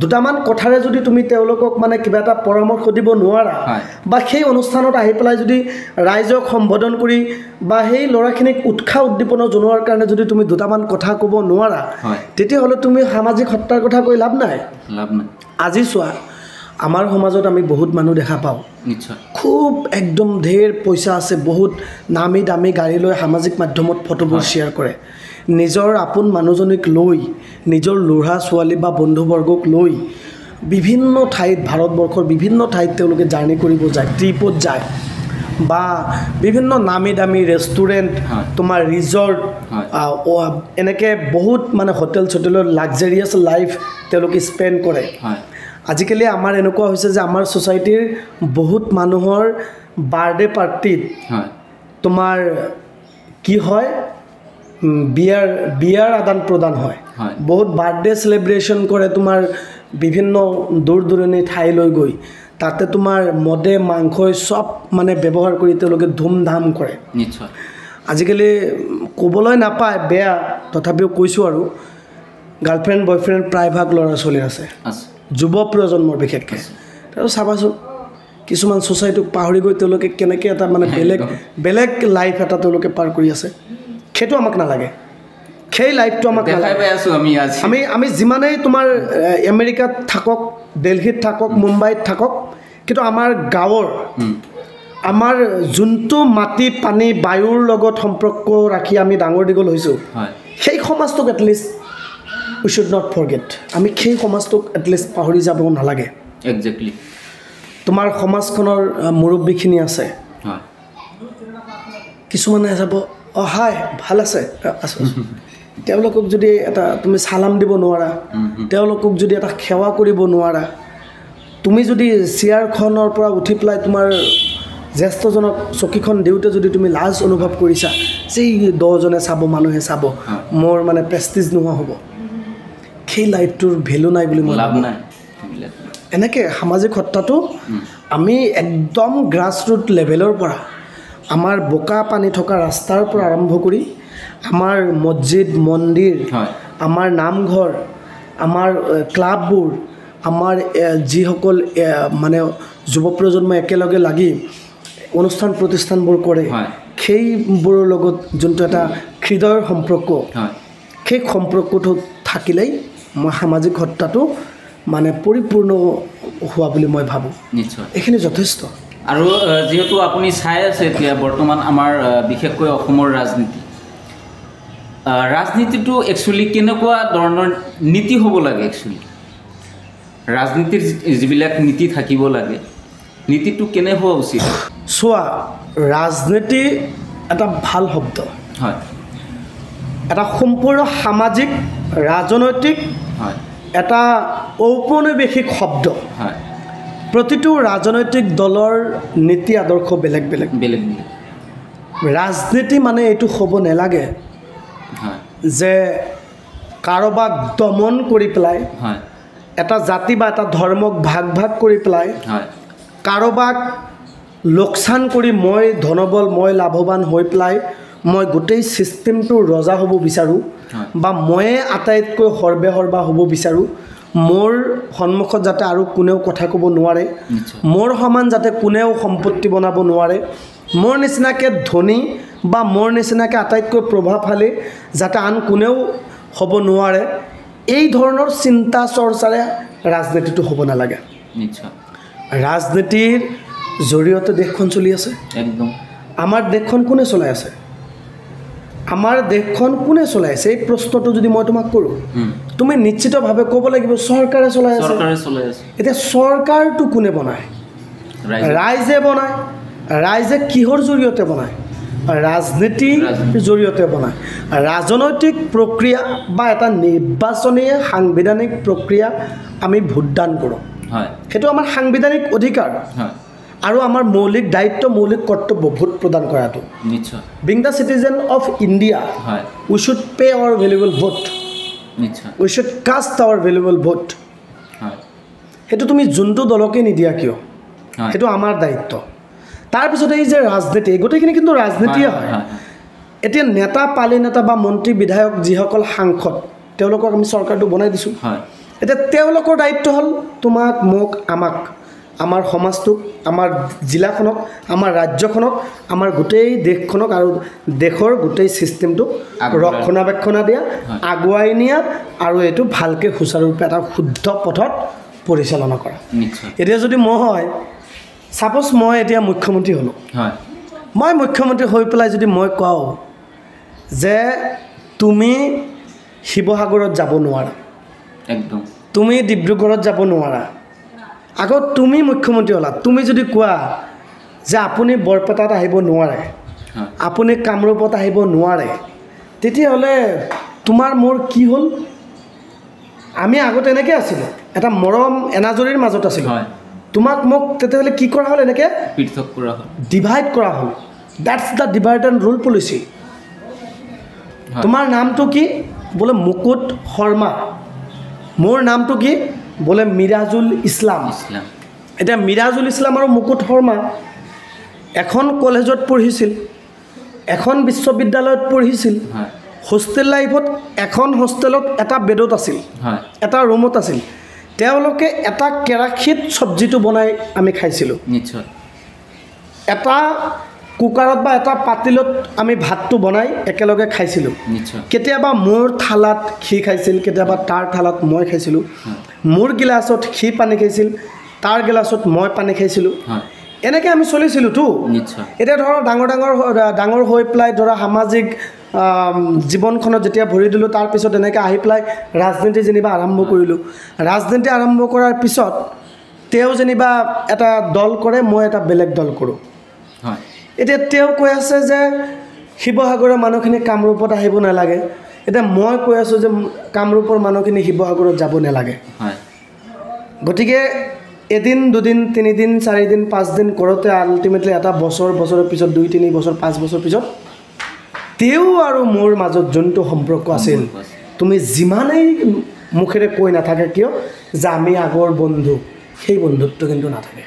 S1: দুটামান কথাৰে যদি তুমি তেওঁলোকক মানে কিবা এটা পৰামৰ্শ দিব নোৱাৰা, বা সেই অনুষ্ঠানত আহি পেলাই যদি ৰাইজক সম্বোধন কৰি বা সেই ল'ৰাখিনিক উৎসাহ উদ্দীপনা জনোৱাৰ কাৰণে যদি তুমি দুটামান কথা ক'ব নোৱাৰা, তেতিয়াহ'লে তুমি সামাজিক সত্তাৰ কথা কৈ লাভ নাই। আজি চোৱা, আমাৰ সমাজত আমি বহুত মানুহ দেখা পাওঁ, খুব একদম ঢেৰ পইচা আছে, বহুত নামী দামী গাড়ী লৈ সামাজিক মাধ্যমত ফটোবোৰ শ্বেয়াৰ কৰে, নিজৰ আপোন মানুহজনীক লৈ নিজৰ ল'ৰা ছোৱালী বা বন্ধুবৰ্গক লৈ বিভিন্ন ঠাইত ভাৰতবৰ্ষৰ বিভিন্ন ঠাইত তেওঁলোকে জাৰ্ণি কৰিব যায় ট্ৰিপত যায় বা বিভিন্ন নামী দামী ৰেষ্টুৰেণ্ট তোমাৰ ৰিজৰ্ট এনেকৈ বহুত মানে হোটেল চোটেলত লাক্সাৰিয়াছ লাইফ তেওঁলোকে স্পেণ্ড কৰে আজিকালি আমাৰ এনেকুৱা হৈছে যে আমাৰ ছ'চাইটিৰ বহুত মানুহৰ বাৰ্থডে পাৰ্টিত তোমাৰ কি হয় বিয়াৰ আদান প্ৰদান হয় বহুত বাৰ্থডে চেলিব্ৰেশ্যন কৰে তোমাৰ বিভিন্ন দূৰ দূৰণি ঠাইলৈ গৈ তাতে তোমাৰ মদে মাংসই চব মানে ব্যৱহাৰ কৰি তেওঁলোকে ধুমধাম কৰে
S2: নিশ্চয়
S1: আজিকালি ক'বলৈ নাপায় বেয়া তথাপিও কৈছোঁ আৰু গাৰ্লফ্ৰেণ্ড বয়ফ্ৰেণ্ড প্ৰায়ভাগ ল'ৰা ছোৱালী আছে যুৱ প্ৰজন্মৰ বিশেষকৈ আৰু চাবাচোন কিছুমান ছ'চাইটিক পাহৰি গৈ তেওঁলোকে কেনেকৈ এটা মানে বেলেগ লাইফ এটা তেওঁলোকে পাৰ কৰি আছে সেইটো আমাক নালাগে সেই লাইফটো আমাক আমি যিমানেই তোমাৰ আমেৰিকাত থাকক দিল্লীত থাকক মুম্বাইত থাকক কিন্তু আমাৰ গাঁৱৰ আমাৰ যোনটো মাটি পানী বায়ুৰ লগত সম্পৰ্ক ৰাখি আমি ডাঙৰ দীঘল হৈছোঁ সেই সমাজটোক at least we should not forget আমি সেই সমাজটোক এটলিষ্ট পাহৰি যাব নালাগে
S2: একজেক্টলি
S1: তোমাৰ সমাজখনৰ মুৰব্বীখিনি আছে কিছুমানে যাব হাই ভাল আছে তেওঁলোকক যদি এটা তুমি চালাম দিব নোৱাৰা তেওঁলোকক যদি এটা সেৱা কৰিব নোৱাৰা তুমি যদি চেয়াৰখনৰ পৰা উঠি পেলাই তোমাৰ জ্যেষ্ঠজনক চকীখন দিওঁতে যদি তুমি লাজ অনুভৱ কৰিছা যে 10জনে চাব মানুহে চাব মোৰ মানে প্ৰেষ্টিজ নোহোৱা হ'ব সেই লাইফটোৰ ভেলু নাই বুলি মই
S2: লাভ নাই
S1: এনেকৈ সামাজিক সত্তাটো আমি একদম গ্ৰাছ ৰুট লেভেলৰ পৰা আমাৰ বোকা পানী থকা ৰাস্তাৰ পৰা আৰম্ভ কৰি আমাৰ মছজিদ মন্দিৰ আমাৰ নামঘৰ আমাৰ ক্লাববোৰ আমাৰ যিসকল মানে যুৱ প্ৰজন্মই একেলগে লাগি অনুষ্ঠান প্ৰতিষ্ঠানবোৰ কৰে সেইবোৰৰ লগত যোনটো এটা হৃদয়ৰ সম্পৰ্ক সেই সম্পৰ্কটো থাকিলেই মই সামাজিক সত্তাটো মানে পৰিপূৰ্ণ হোৱা বুলি মই ভাবোঁ
S2: নিশ্চয়
S1: এইখিনি যথেষ্ট
S2: আৰু যেহেতু আপুনি চাই আছে এতিয়া বৰ্তমান আমাৰ বিশেষকৈ অসমৰ ৰাজনীতিটো একচুৱেলি কেনেকুৱা ধৰণৰ নীতি হ'ব লাগে একচুৱেলি ৰাজনীতিৰ যিবিলাক নীতি থাকিব লাগে নীতিটো কেনে হোৱা উচিত
S1: চোৱা ৰাজনীতি এটা ভাল শব্দ
S2: হয়
S1: এটা সম্পূৰ্ণ সামাজিক ৰাজনৈতিক
S2: হয়
S1: এটা ঔপনিৱেশিক শব্দ
S2: হয়
S1: প্ৰতিটো ৰাজনৈতিক দলৰ নীতি আদৰ্শ বেলেগ বেলেগ
S2: বেলেগ
S1: ৰাজনীতি মানে এইটো হ'ব নালাগে যে কাৰোবাক দমন কৰি পেলাই এটা জাতি বা এটা ধৰ্মক ভাগ ভাগ কৰি পেলাই কাৰোবাক লোকচান কৰি মই ধনবল মই লাভৱান হৈ পেলাই মই গোটেই ছিষ্টেমটোৰ ৰজা হ'ব বিচাৰোঁ বা ময়ে আটাইতকৈ সৰ্বেসৰ্বা হ'ব বিচাৰোঁ মোৰ সন্মুখত যাতে আৰু কোনেও কথা ক'ব নোৱাৰে মোৰ সমান যাতে কোনেও সম্পত্তি বনাব নোৱাৰে মোৰ নিচিনাকৈ ধনী বা মোৰ নিচিনাকৈ আটাইতকৈ প্ৰভাৱশালী যাতে আন কোনেও হ'ব নোৱাৰে এই ধৰণৰ চিন্তা চৰ্চাৰে ৰাজনীতিটো হ'ব নালাগে ৰাজনীতিৰ জৰিয়তে দেশখন চলি আছে
S2: একদম
S1: আমাৰ দেশখন কোনে চলাই আছে আমাৰ দেশখন কোনে চলাই আছে এই প্ৰশ্নটো যদি মই তোমাক কৰোঁ তুমি নিশ্চিতভাৱে ক'ব লাগিব চৰকাৰে চলাই আছে এতিয়া চৰকাৰটো কোনে বনায় ৰাইজে বনায় ৰাইজে কিহৰ জৰিয়তে বনায় ৰাজনীতিৰ জৰিয়তে বনায় ৰাজনৈতিক প্ৰক্ৰিয়া বা এটা নিৰ্বাচনী সাংবিধানিক প্ৰক্ৰিয়া আমি ভোটদান কৰোঁ সেইটো আমাৰ সাংবিধানিক অধিকাৰ আৰু আমাৰ মৌলিক দায়িত্ব মৌলিক কৰ্তব্য ভোট প্ৰদান কৰাটো
S2: নিশ্চয়
S1: being the citizen of India we should pay our valuable vote we should cast our valuable vote সেইটো তুমি যোনটো দলকে নিদিয়া কিয় সেইটো আমাৰ দায়িত্ব তাৰপিছতে এই যে ৰাজনীতি গোটেইখিনি কিন্তু ৰাজনীতিয়ে হয় এতিয়া নেতা পালি নেতা বা মন্ত্ৰী বিধায়ক যিসকল সাংসদ তেওঁলোকক আমি চৰকাৰটো বনাই দিছোঁ এতিয়া তেওঁলোকৰ দায়িত্ব হ'ল তোমাক মোক আমাক আমাৰ সমাজটোক আমাৰ জিলাখনক আমাৰ ৰাজ্যখনক আমাৰ গোটেই দেশখনক আৰু দেশৰ গোটেই ছিষ্টেমটোক ৰক্ষণাবেক্ষণ দিয়া আগুৱাই নিয়া আৰু এইটো ভালকৈ সুচাৰুৰূপে এটা শুদ্ধ পথত পৰিচালনা কৰা এতিয়া যদি মই ছাপ'জ মই এতিয়া মুখ্যমন্ত্ৰী হ'লোঁ মই মুখ্যমন্ত্ৰী হৈ পেলাই যদি মই কওঁ যে তুমি শিৱসাগৰত যাব নোৱাৰা,
S2: একদম
S1: তুমি ডিব্ৰুগড়ত যাব নোৱাৰা। আগত তুমি মুখ্যমন্ত্ৰী হ'লা, তুমি যদি কোৱা যে আপুনি বৰপেটাত আহিব নোৱাৰে, আপুনি কামৰূপত আহিব নোৱাৰে, তেতিয়াহ'লে তোমাৰ মোৰ কি হ'ল? আমি আগতে এনেকৈ আছিলোঁ, এটা মৰম এনাজৰীৰ মাজত আছিলোঁ। তোমাক মোক তেতিয়াহ'লে কি কৰা হ'ল? এনেকৈ
S2: পৃথক কৰা হ'ল,
S1: ডিভাইড কৰা হ'ল। That's the divide and rule policy. তোমাৰ নামটো কি? বোলে মুকুট শৰ্মা। মোৰ নামটো কি? বোলে মিৰাজুল ইছলাম। এতিয়া মিৰাজুল ইছলাম আৰু মুকুট শৰ্মা এখন কলেজত পঢ়িছিল, এখন বিশ্ববিদ্যালয়ত পঢ়িছিল, হোষ্টেল লাইফত এখন হোষ্টেলত এটা বেডত আছিল, এটা ৰুমত আছিল। তেওঁলোকে এটা কেৰাহীত চব্জিটো বনাই আমি খাইছিলোঁ,
S2: নিশ্চয়।
S1: এটা কুকাৰত বা এটা পাতিলত আমি ভাতটো বনাই একেলগে খাইছিলোঁ। কেতিয়াবা মোৰ থালাত সি খাইছিল, কেতিয়াবা তাৰ থালাত মই খাইছিলোঁ। মোৰ গিলাচত সি পানী খাইছিল, তাৰ গিলাচত মই পানী খাইছিলোঁ। এনেকৈ আমি চলিছিলোঁতো। এতিয়া ধৰক ডাঙৰ হৈ পেলাই ধৰা সামাজিক জীৱনখনত যেতিয়া ভৰি দিলোঁ, তাৰপিছত এনেকৈ আহি পেলাই ৰাজনীতি যেনিবা আৰম্ভ কৰিলোঁ। ৰাজনীতি আৰম্ভ কৰাৰ পিছত তেওঁ যেনিবা এটা দল কৰে, মই এটা বেলেগ দল কৰোঁ। এতিয়া তেওঁ কৈ আছে যে শিৱসাগৰৰ মানুহখিনি কামৰূপত আহিব নালাগে। এতিয়া মই কৈ আছোঁ যে কামৰূপৰ মানুহখিনি শিৱসাগৰত যাব নালাগে। গতিকে এদিন, দুদিন, তিনিদিন, চাৰিদিন, পাঁচদিন কৰোঁতে আল্টিমেটলি এটা বছৰৰ পিছত, 2-3 বছৰ, 5 বছৰ পিছত তেওঁ আৰু মোৰ মাজত যোনটো সম্পৰ্ক আছিল, তুমি যিমানেই মুখেৰে কৈ নাথাকে কিয় যে আমি আগৰ বন্ধু, সেই বন্ধুত্ব কিন্তু নাথাকে।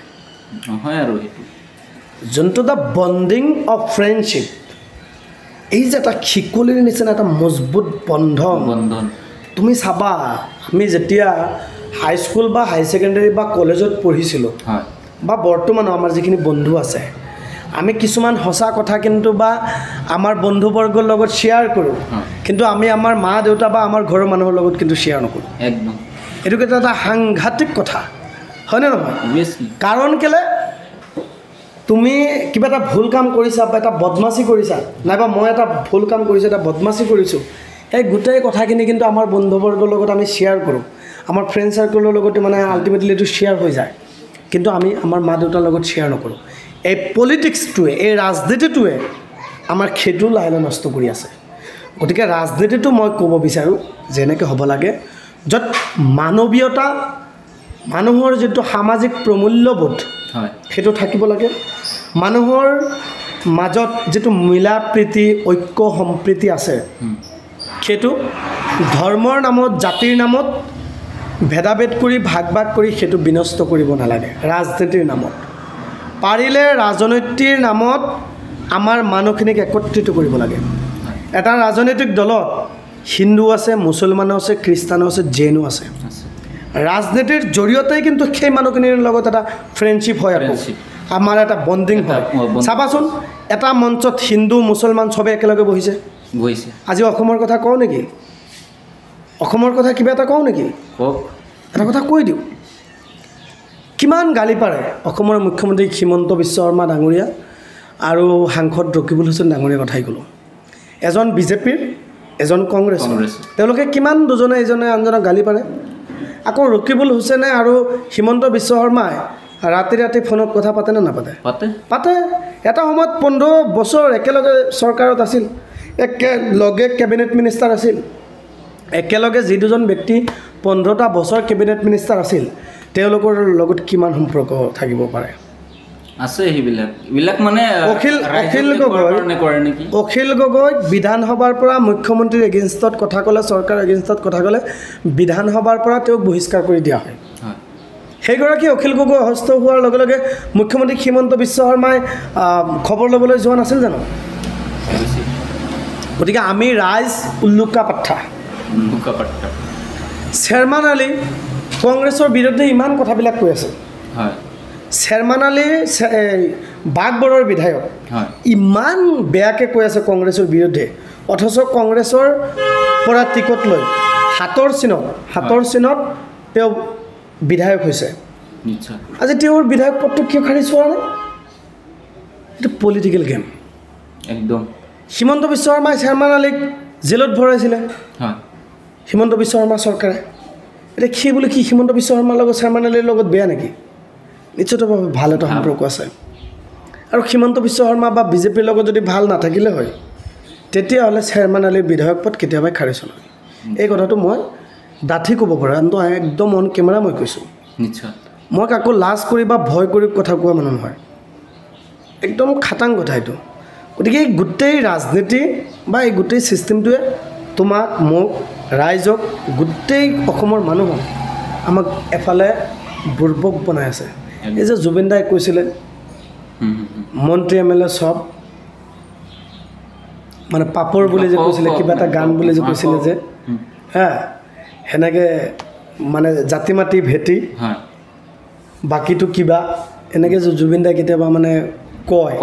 S2: নহয় আৰু
S1: যোনটো দ্য বণ্ডিং অফ ফ্ৰেণ্ডশ্বিপ, এই যে এটা শিকলিৰ নিচিনা এটা মজবুত বন্ধন। তুমি চাবা, আমি যেতিয়া হাইস্কুল বা হাই ছেকেণ্ডেৰী বা কলেজত পঢ়িছিলোঁ, বা বৰ্তমানো আমাৰ যিখিনি বন্ধু আছে, আমি কিছুমান সঁচা কথা কিন্তু বা আমাৰ বন্ধুবৰ্গৰ লগত শ্বেয়াৰ কৰোঁ, কিন্তু আমি আমাৰ মা দেউতা বা আমাৰ ঘৰৰ মানুহৰ লগত কিন্তু শ্বেয়াৰ নকৰোঁ।
S2: একদম
S1: এইটো কিন্তু এটা সাংঘাতিক কথা, হয়নে নহয়? কাৰণ কেলৈ? তুমি কিবা এটা ভুল কাম কৰিছা বা এটা বদমাচি কৰিছা, নাইবা মই এটা ভুল কাম কৰিছোঁ, এটা বদমাচি কৰিছোঁ, এই গোটেই কথাখিনি কিন্তু আমাৰ বন্ধুবৰ্গৰ লগত আমি শ্বেয়াৰ কৰোঁ, আমাৰ ফ্ৰেণ্ড চাৰ্কলৰ লগতে মানে আল্টিমেটলি এইটো শ্বেয়াৰ হৈ যায়, কিন্তু আমি আমাৰ মা দেউতাৰ লগত শ্বেয়াৰ নকৰোঁ। এই পলিটিক্সটোৱে, এই ৰাজনীতিটোৱে আমাৰ সেইটো লাহে লাহে নষ্ট কৰি আছে। গতিকে ৰাজনীতিটো মই ক'ব বিচাৰোঁ যে এনেকৈ হ'ব লাগে, য'ত মানৱীয়তা, মানুহৰ যিটো সামাজিক প্ৰমূল্যবোধ সেইটো থাকিব লাগে। মানুহৰ মাজত যিটো মিলা প্ৰীতি, ঐক্য, সম্প্ৰীতি আছে, সেইটো ধৰ্মৰ নামত, জাতিৰ নামত ভেদাভেদ কৰি, ভাগ কৰি সেইটো বিনষ্ট কৰিব নালাগে। ৰাজনীতিৰ নামত পাৰিলে ৰাজনৈতিক নামত আমাৰ মানুহখিনিক একত্ৰিত কৰিব লাগে। এটা ৰাজনৈতিক দলত হিন্দু আছে, মুছলমানো আছে, খ্ৰীষ্টানো আছে, জৈনো আছে। ৰাজনীতিৰ জৰিয়তেই কিন্তু সেই মানুহখিনিৰ লগত এটা ফ্ৰেণ্ডশ্বিপ হয়, আকৌ আমাৰ এটা বণ্ডিং হয়। চাবাচোন, এটা মঞ্চত হিন্দু মুছলমান চবে একেলগে বহিছে। আজি অসমৰ কথা কওঁ নেকি? অসমৰ কথা কিবা এটা কওঁ নেকি? এটা কথা কৈ দিওঁ। কিমান গালি পাৰে অসমৰ মুখ্যমন্ত্ৰী হিমন্ত বিশ্ব শৰ্মা ডাঙৰীয়া আৰু সাংসদ ৰকিবুল হুছেইন ডাঙৰীয়াৰ কথাই ক'লোঁ। এজন বিজেপিৰ, এজন কংগ্ৰেছৰ, তেওঁলোকে কিমান দুজনে ইজনে আনজনক গালি পাৰে। আকৌ ৰকিবুল হুছেইনে আৰু হিমন্ত বিশ্ব শৰ্মাই ৰাতি ফোনত কথা পাতেনে নাপাতে? পাতে। এটা সময়ত 15 বছৰ একেলগে চৰকাৰত আছিল, একেলগে কেবিনেট মিনিষ্টাৰ আছিল। একেলগে যি দুজন ব্যক্তি 15টা বছৰ কেবিনেট মিনিষ্টাৰ আছিল, তেওঁলোকৰ লগত কিমান সম্পৰ্ক থাকিব পাৰে?
S2: আছে সেইবিলাক মানে
S1: অখিল গগৈ বিধানসভাৰ পৰা মুখ্যমন্ত্ৰীৰ এগেইনষ্টত কথা ক'লে, চৰকাৰৰ এগেইনষ্টত কথা ক'লে, বিধানসভাৰ পৰা তেওঁক বহিষ্কাৰ কৰি দিয়া হয়। সেইগৰাকী অখিল গগৈ অসুস্থ হোৱাৰ লগে লগে মুখ্যমন্ত্ৰী হিমন্ত বিশ্ব শৰ্মাই খবৰ ল'বলৈ যোৱা নাছিল জানো? গতিকে আমি ৰাইজ উল্লুকা পাঠা। শ্বেৰমান আলী কংগ্ৰেছৰ বিৰুদ্ধে ইমান কথাবিলাক কৈ আছে। শ্বেৰমান আলী বাঘবৰৰ বিধায়ক, ইমান বেয়াকৈ কৈ আছে কংগ্ৰেছৰ বিৰুদ্ধে, অথচ কংগ্ৰেছৰ পৰা টিকট লৈ হাতৰ চিনত তেওঁ বিধায়ক হৈছে। আজি তেওঁৰ বিধায়ক পদটো কিয় খাৰিজ হোৱা নাই? এইটো পলিটিকেল গেম।
S2: একদম।
S1: হিমন্ত বিশ্ব শৰ্মাই শ্বেৰমান আলীক জেলত ভৰাইছিলে
S2: হয়
S1: হিমন্ত বিশ্ব শৰ্মা চৰকাৰে এতিয়া সেই বুলি কি হিমন্ত বিশ্ব শৰ্মাৰ লগত শৰ্মা আলীৰ লগত বেয়া নেকি নিশ্চিতভাৱে ভাল এটা সম্পৰ্ক আছে আৰু হিমন্ত বিশ্ব শৰ্মা বা বিজেপিৰ লগত যদি ভাল নাথাকিলে হয় তেতিয়াহ'লে চেয়াৰমেন আলীৰ বিধায়ক পদ কেতিয়াবাই খাৰিজ হ'ল এই কথাটো মই ডাঠি ক'ব পাৰোঁ কিন্তু একদম অন কেমেৰা মই কৈছোঁ
S2: নিশ্চয়
S1: মই কাকো লাজ কৰি বা ভয় কৰি কথা কোৱা মানুহ নহয় একদম খাটাং কথা এইটো গতিকে এই গোটেই ৰাজনীতি বা এই গোটেই ছিষ্টেমটোৱে তোমাক মোক ৰাইজক গোটেই অসমৰ মানুহক আমাক এফালে বুৰ্বক বনাই আছে এই যে জুবিন দাই কৈছিলে মন্ত্ৰী এম এল এ চব মানে পাপৰ বুলি যে কৈছিলে কিবা এটা গান বুলি যে কৈছিলে যে হা সেনেকৈ মানে জাতি মাতি ভেটি বাকীটো কিবা এনেকৈ যে জুবিন দাই কেতিয়াবা মানে কয়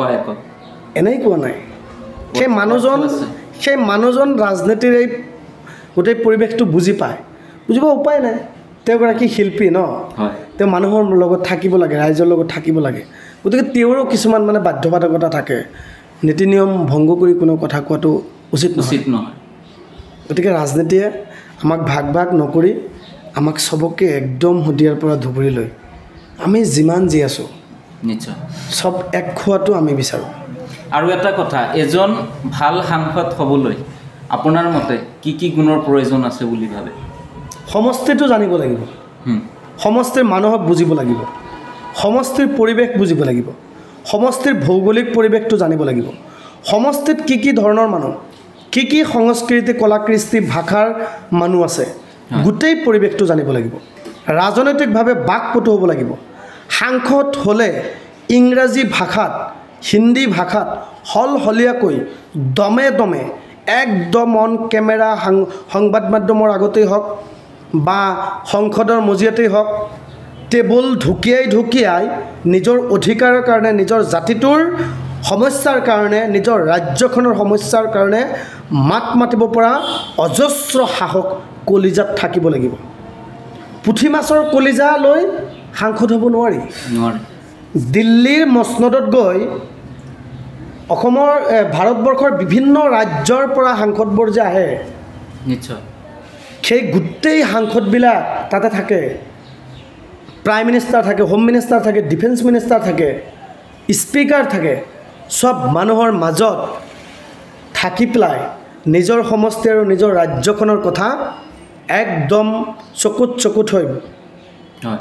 S1: এনেই কোৱা নাই সেই মানুহজন ৰাজনীতিৰ এই গোটেই পৰিৱেশটো বুজি পায় বুজিব উপায় নাই তেওঁগৰাকী শিল্পী ন তেওঁ মানুহৰ লগত থাকিব লাগে ৰাইজৰ লগত থাকিব লাগে গতিকে তেওঁৰো কিছুমান মানে বাধ্যবাধকতা থাকে নীতি নিয়ম ভংগ কৰি কোনো কথা কোৱাটো উচিত নহয় গতিকে ৰাজনীতিয়ে আমাক ভাগ ভাগ নকৰি আমাক চবকে একদম শদিয়াৰ পৰা ধুবুৰী লৈ আমি যিমান যি আছোঁ
S2: নিশ্চয়
S1: চব এক খোৱাটো আমি বিচাৰোঁ
S2: আৰু এটা কথা এজন ভাল সাংসদ হ'বলৈ আপোনাৰ মতে কি কি গুণৰ প্ৰয়োজন আছে বুলি ভাবে
S1: সমষ্টিটো জানিব লাগিব সমষ্টিৰ মানুহক বুজিব লাগিব সমষ্টিৰ পৰিৱেশ বুজিব লাগিব সমষ্টিৰ ভৌগোলিক পৰিৱেশটো জানিব লাগিব সমষ্টিত কি কি ধৰণৰ মানুহ কি কি সংস্কৃতি কলা কৃষ্টি ভাষাৰ মানুহ আছে গোটেই পৰিৱেশটো জানিব লাগিব ৰাজনৈতিকভাৱে বাকপটু হ'ব লাগিব সাংসদ হ'লে ইংৰাজী ভাষাত হিন্দী ভাষাত হলহলীয়াকৈ দমে দমে একদম অন কেমেৰা সংবাদ মাধ্যমৰ আগতেই হওক বা সংসদৰ মজিয়াতেই হওক টেবুল ঢুকিয়াই নিজৰ অধিকাৰৰ কাৰণে নিজৰ জাতিটোৰ সমস্যাৰ কাৰণে নিজৰ ৰাজ্যখনৰ সমস্যাৰ কাৰণে মাত মাতিব পৰা অজস্ৰ সাহস কলিজাত থাকিব লাগিব পুঠি মাছৰ কলিজা লৈ সাংসদ হ'ব নোৱাৰি দিল্লীৰ মছনদত গৈ অসমৰ ভাৰতবৰ্ষৰ বিভিন্ন ৰাজ্যৰ পৰা সাংসদবোৰ যে আহে
S2: নিশ্চয়
S1: সেই গোটেই সাংসদবিলাক তাতে থাকে প্ৰাইম মিনিষ্টাৰ থাকে হোম মিনিষ্টাৰ থাকে ডিফেন্স মিনিষ্টাৰ থাকে স্পীকাৰ থাকে সব মানুহৰ মাজত থাকি পেলাই নিজৰ সমষ্টি আৰু নিজৰ ৰাজ্যখনৰ কথা একদম চকুত হৈ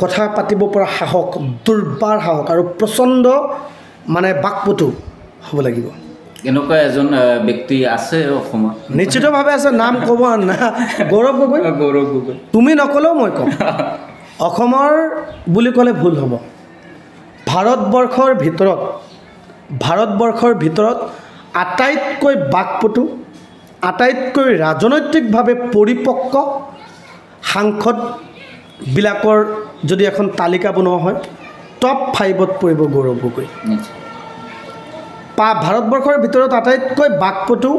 S1: কথা পাতিব পৰা সাহস দুৰ্বাৰ সাহস আৰু প্ৰচণ্ড মানে বাকপটু হ'ব লাগিব
S2: এনেকুৱা এজন ব্যক্তি আছে অসমত
S1: নিশ্চিতভাৱে আছে নাম ক'ব না গৌৰৱ গগৈ তুমি নকলেও মই ক'ম অসমৰ বুলি ক'লে ভুল হ'ব ভাৰতবৰ্ষৰ ভিতৰত আটাইতকৈ বাকপটু আটাইতকৈ ৰাজনৈতিকভাৱে পৰিপক্ক সাংসদবিলাকৰ যদি এখন তালিকা বনোৱা হয় টপ 5ত পৰিব গৌৰৱ গগৈ ভাৰতবৰ্ষৰ ভিতৰত আটাইতকৈ বাকপটু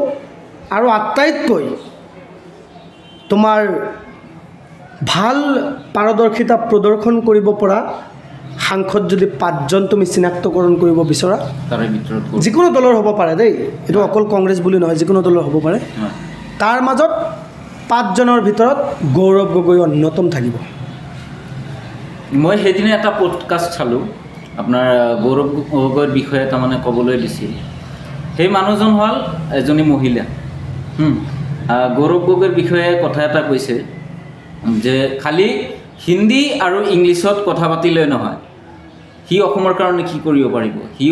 S1: আৰু আটাইতকৈ তোমাৰ ভাল পাৰদৰ্শিতা প্ৰদৰ্শন কৰিব পৰা সাংসদ যদি 5জন তুমি চিনাক্তকৰণ কৰিব বিচৰা
S2: তাৰে ভিতৰত
S1: যিকোনো দলৰ হ'ব পাৰে দেই এইটো অকল কংগ্ৰেছ বুলি নহয় যিকোনো দলৰ হ'ব পাৰে তাৰ মাজত 5জনৰ ভিতৰত গৌৰৱ গগৈ অন্যতম থাকিব
S2: মই সেইদিনা এটা পডকাষ্ট চালোঁ আপোনাৰ গৌৰৱ গগৈৰ বিষয়ে তাৰমানে ক'বলৈ দিছিল সেই মানুহজন হ'ল এজনী মহিলা গৌৰৱ গগৈৰ বিষয়ে কথা এটা কৈছে যে খালি হিন্দী আৰু ইংলিছত কথা পাতিলে নহয় সি অসমৰ কাৰণে কি কৰিব পাৰিব সি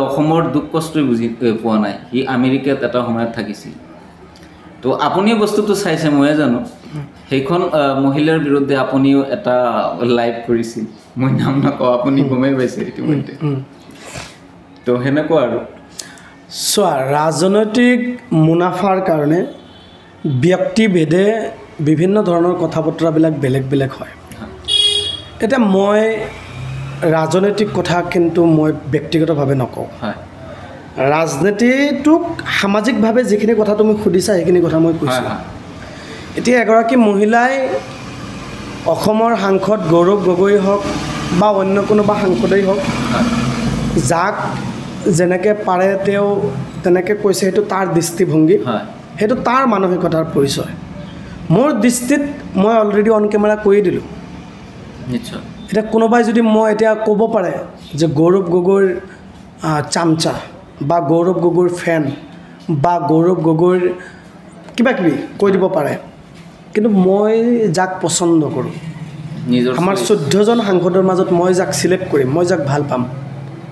S2: অসমৰ দুখ কষ্টই বুজি পোৱা নাই সি আমেৰিকাত এটা সময়ত থাকিছিল তো আপুনি বস্তুটো চাইছে ময়ে জানো সেইখন মহিলাৰ বিৰুদ্ধে আপুনিও এটা লাইভ কৰিছিল মই নাম নকওঁ আপুনি গমেই পাইছে ইতিমধ্যে তো সেনেকুৱা আৰু
S1: চোৱা ৰাজনৈতিক মুনাফাৰ কাৰণে ব্যক্তিভেদে বিভিন্ন ধৰণৰ কথা বতৰাবিলাক বেলেগ হয় এতিয়া মই ৰাজনৈতিক কথা কিন্তু মই ব্যক্তিগতভাৱে নকওঁ ৰাজনীতিটোক সামাজিকভাৱে যিখিনি কথা তুমি সুধিছা সেইখিনি কথা মই কৈছোঁ এতিয়া এগৰাকী মহিলাই অসমৰ সাংসদ গৌৰৱ গগৈ হওক বা অন্য কোনোবা সাংসদেই হওক যাক যেনেকৈ পাৰে তেওঁ তেনেকৈ কৈছে সেইটো তাৰ দৃষ্টিভংগী সেইটো তাৰ মানসিকতাৰ পৰিচয় মোৰ দৃষ্টিত মই অলৰেডি অন কেমেৰা কৰি দিলোঁ
S2: নিশ্চয়
S1: এতিয়া কোনোবাই যদি মই এতিয়া ক'ব পাৰে যে গৌৰৱ গগৈৰ চামচা বা গৌৰৱ গগৈৰ ফেন বা গৌৰৱ গগৈৰ কিবা কিবি কৈ দিব পাৰে কিন্তু মই যাক পচন্দ কৰোঁ আমাৰ 14জন সাংসদৰ মাজত মই যাক চিলেক্ট কৰিম মই যাক ভাল পাম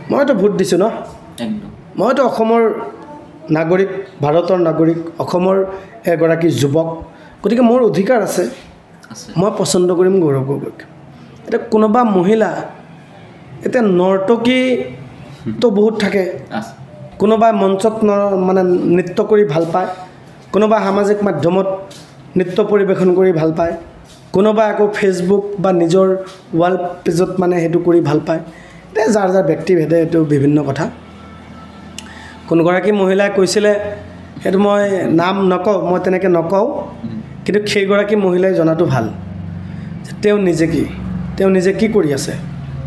S1: মইতো ভোট দিছোঁ ন মইতো অসমৰ নাগৰিক ভাৰতৰ নাগৰিক অসমৰ এগৰাকী যুৱক গতিকে মোৰ অধিকাৰ আছে মই পচন্দ কৰিম গৌৰৱ গগৈক এতিয়া কোনোবা মহিলা এতিয়া নৰ্তকীতো বহুত থাকে কোনোবাই মঞ্চত মানে নৃত্য কৰি ভাল পায় কোনোবাই সামাজিক মাধ্যমত নৃত্য পৰিৱেশন কৰি ভাল পায় কোনোবাই আকৌ ফেচবুক বা নিজৰ ৱাল পেজত মানে সেইটো কৰি ভাল পায় এতিয়া যাৰ যাৰ ব্যক্তিভেদে এইটো বিভিন্ন কথা কোনগৰাকী মহিলাই কৈছিলে সেইটো মই নাম নকওঁ মই তেনেকৈ নকওঁ কিন্তু সেইগৰাকী মহিলাই জনাটো ভাল যে তেওঁ নিজে কি কৰি আছে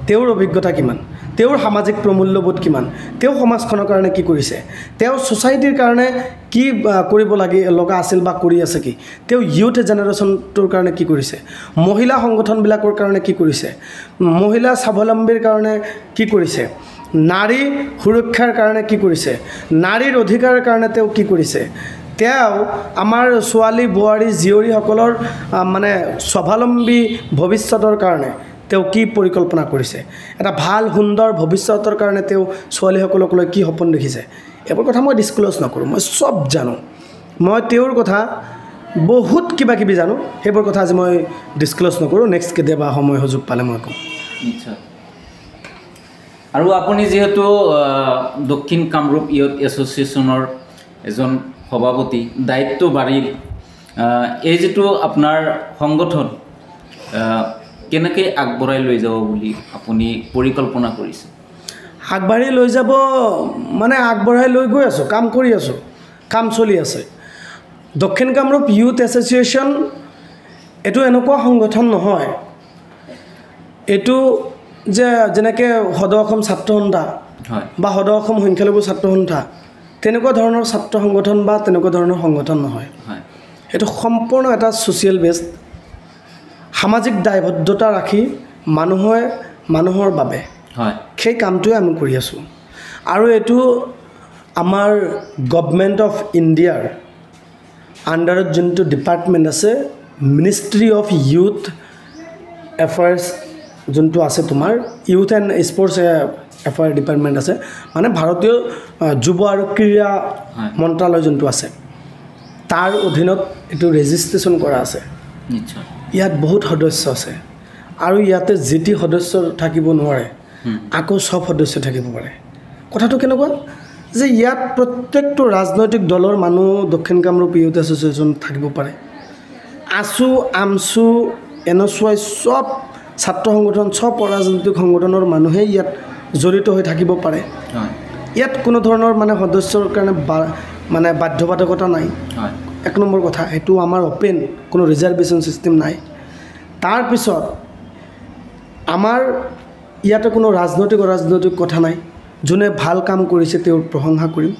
S1: তেওঁৰ অভিজ্ঞতা কিমান তেওঁৰ সামাজিক প্ৰমূল্যবোধ কিমান তেওঁ সমাজখনৰ কাৰণে কি কৰিছে তেওঁ ছ'চাইটিৰ কাৰণে কি কৰিব লগা আছিল বা কৰি আছে কি তেওঁ ইউথ জেনেৰেশ্যনটোৰ কাৰণে কি কৰিছে মহিলা সংগঠনবিলাকৰ কাৰণে কি কৰিছে মহিলা স্বাৱলম্বীৰ কাৰণে কি কৰিছে নাৰী সুৰক্ষাৰ কাৰণে কি কৰিছে নাৰীৰ অধিকাৰৰ কাৰণে তেওঁ কি কৰিছে তেওঁ আমাৰ ছোৱালী বোৱাৰী জীয়ৰীসকলৰ মানে স্বাৱলম্বী ভৱিষ্যতৰ কাৰণে তেওঁ কি পৰিকল্পনা কৰিছে এটা ভাল সুন্দৰ ভৱিষ্যতৰ কাৰণে তেওঁ ছোৱালীসকলক লৈ কি সপোন দেখিছে এইবোৰ কথা মই ডিছক্ল'জ নকৰোঁ মই চব জানো মই তেওঁৰ কথা বহুত কিবা কিবি জানো সেইবোৰ কথা আজি মই ডিছক্ল'জ নকৰোঁ নেক্সট কেতিয়াবা সময় সুযোগ পালে মই ক'ম
S2: নিশ্চয় আৰু আপুনি যিহেতু দক্ষিণ কামৰূপ ইয়ুথ এছ'চিয়েশ্যনৰ এজন সভাপতি দায়িত্ব বাঢ়িল এই যিটো আপোনাৰ সংগঠন কেনেকৈ আগবঢ়াই লৈ যাব বুলি আপুনি পৰিকল্পনা কৰিছে
S1: আগবাঢ়ি লৈ যাব মানে আগবঢ়াই লৈ গৈ আছোঁ কাম কৰি আছোঁ কাম চলি আছে দক্ষিণ কামৰূপ ইউথ এছ'চিয়েশ্যন এইটো এনেকুৱা সংগঠন নহয় এইটো যে যেনেকৈ সদৌ অসম ছাত্ৰ সন্থা বা সদৌ অসম সংখ্যালঘু ছাত্ৰ সন্থা তেনেকুৱা ধৰণৰ ছাত্ৰ সংগঠন বা তেনেকুৱা ধৰণৰ সংগঠন নহয় এইটো সম্পূৰ্ণ এটা ছ'চিয়েল বেছড সামাজিক দায়বদ্ধতা ৰাখি মানুহৰ বাবে সেই কামটোৱে আমি কৰি আছোঁ আৰু এইটো আমাৰ গভৰ্ণমেণ্ট অফ ইণ্ডিয়াৰ আণ্ডাৰত যোনটো ডিপাৰ্টমেণ্ট আছে মিনিষ্ট্ৰী অফ ইউথ এফেয়াৰ্ছ যোনটো আছে তোমাৰ youth and sports affair department আছে মানে ভাৰতীয় যুৱ আৰু ক্ৰীড়া মন্ত্ৰালয় যোনটো আছে তাৰ অধীনত এইটো ৰেজিষ্ট্ৰেশ্যন কৰা আছে
S2: নিশ্চয়
S1: ইয়াত বহুত সদস্য আছে আৰু ইয়াতে যেটি সদস্য থাকিব নোৱাৰে আকৌ সব সদস্য থাকিব পাৰে কথাটো কেনেকুৱা যে ইয়াত প্ৰত্যেকটো ৰাজনৈতিক দলৰ মানুহ দক্ষিণ কামৰূপ ইউথ এছ'চিয়েশ্যন থাকিব পাৰে আছু আমছু এনএছৱাই সব ছাত্ৰ সংগঠন সব ৰাজনৈতিক সংগঠনৰ মানুহে ইয়াত জড়িত হৈ থাকিব পাৰে ইয়াত কোনো ধৰণৰ মানে সদস্যৰ কাৰণে মানে বাধ্যবাধকতা নাই এক নম্বৰ কথা সেইটো আমাৰ অপেন কোনো ৰিজাৰ্ভেশ্যন চিষ্টেম নাই তাৰপিছত আমাৰ ইয়াতে কোনো ৰাজনৈতিক কথা নাই যোনে ভাল কাম কৰিছে তেওঁৰ প্ৰশংসা কৰিম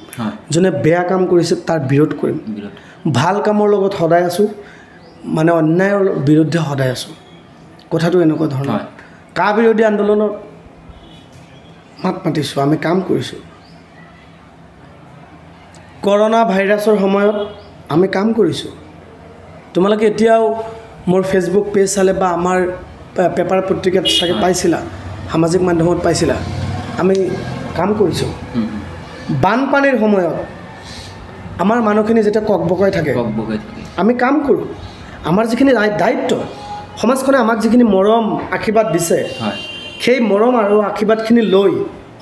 S1: যোনে বেয়া কাম কৰিছে তাৰ বিৰোধ কৰিম ভাল কামৰ লগত সদায় আছোঁ মানে অন্যায়ৰ বিৰুদ্ধে সদায় আছোঁ কথাটো এনেকুৱা ধৰণৰ কা বিৰোধী আন্দোলনত মাত মাতিছোঁ আমি কাম কৰিছোঁ কৰোনা ভাইৰাছৰ সময়ত আমি কাম কৰিছোঁ তোমালোকে এতিয়াও মোৰ ফেচবুক পেজ চালে বা আমাৰ পেপাৰ পত্ৰিকাত চাগে পাইছিলা সামাজিক মাধ্যমত পাইছিলা আমি কাম কৰিছোঁ বানপানীৰ সময়ত আমাৰ মানুহখিনি যেতিয়া ককবকাই থাকে আমি কাম কৰোঁ আমাৰ যিখিনি দায়িত্ব সমাজখনে আমাক যিখিনি মৰম আশীৰ্বাদ দিছে সেই মৰম আৰু আশীৰ্বাদখিনি লৈ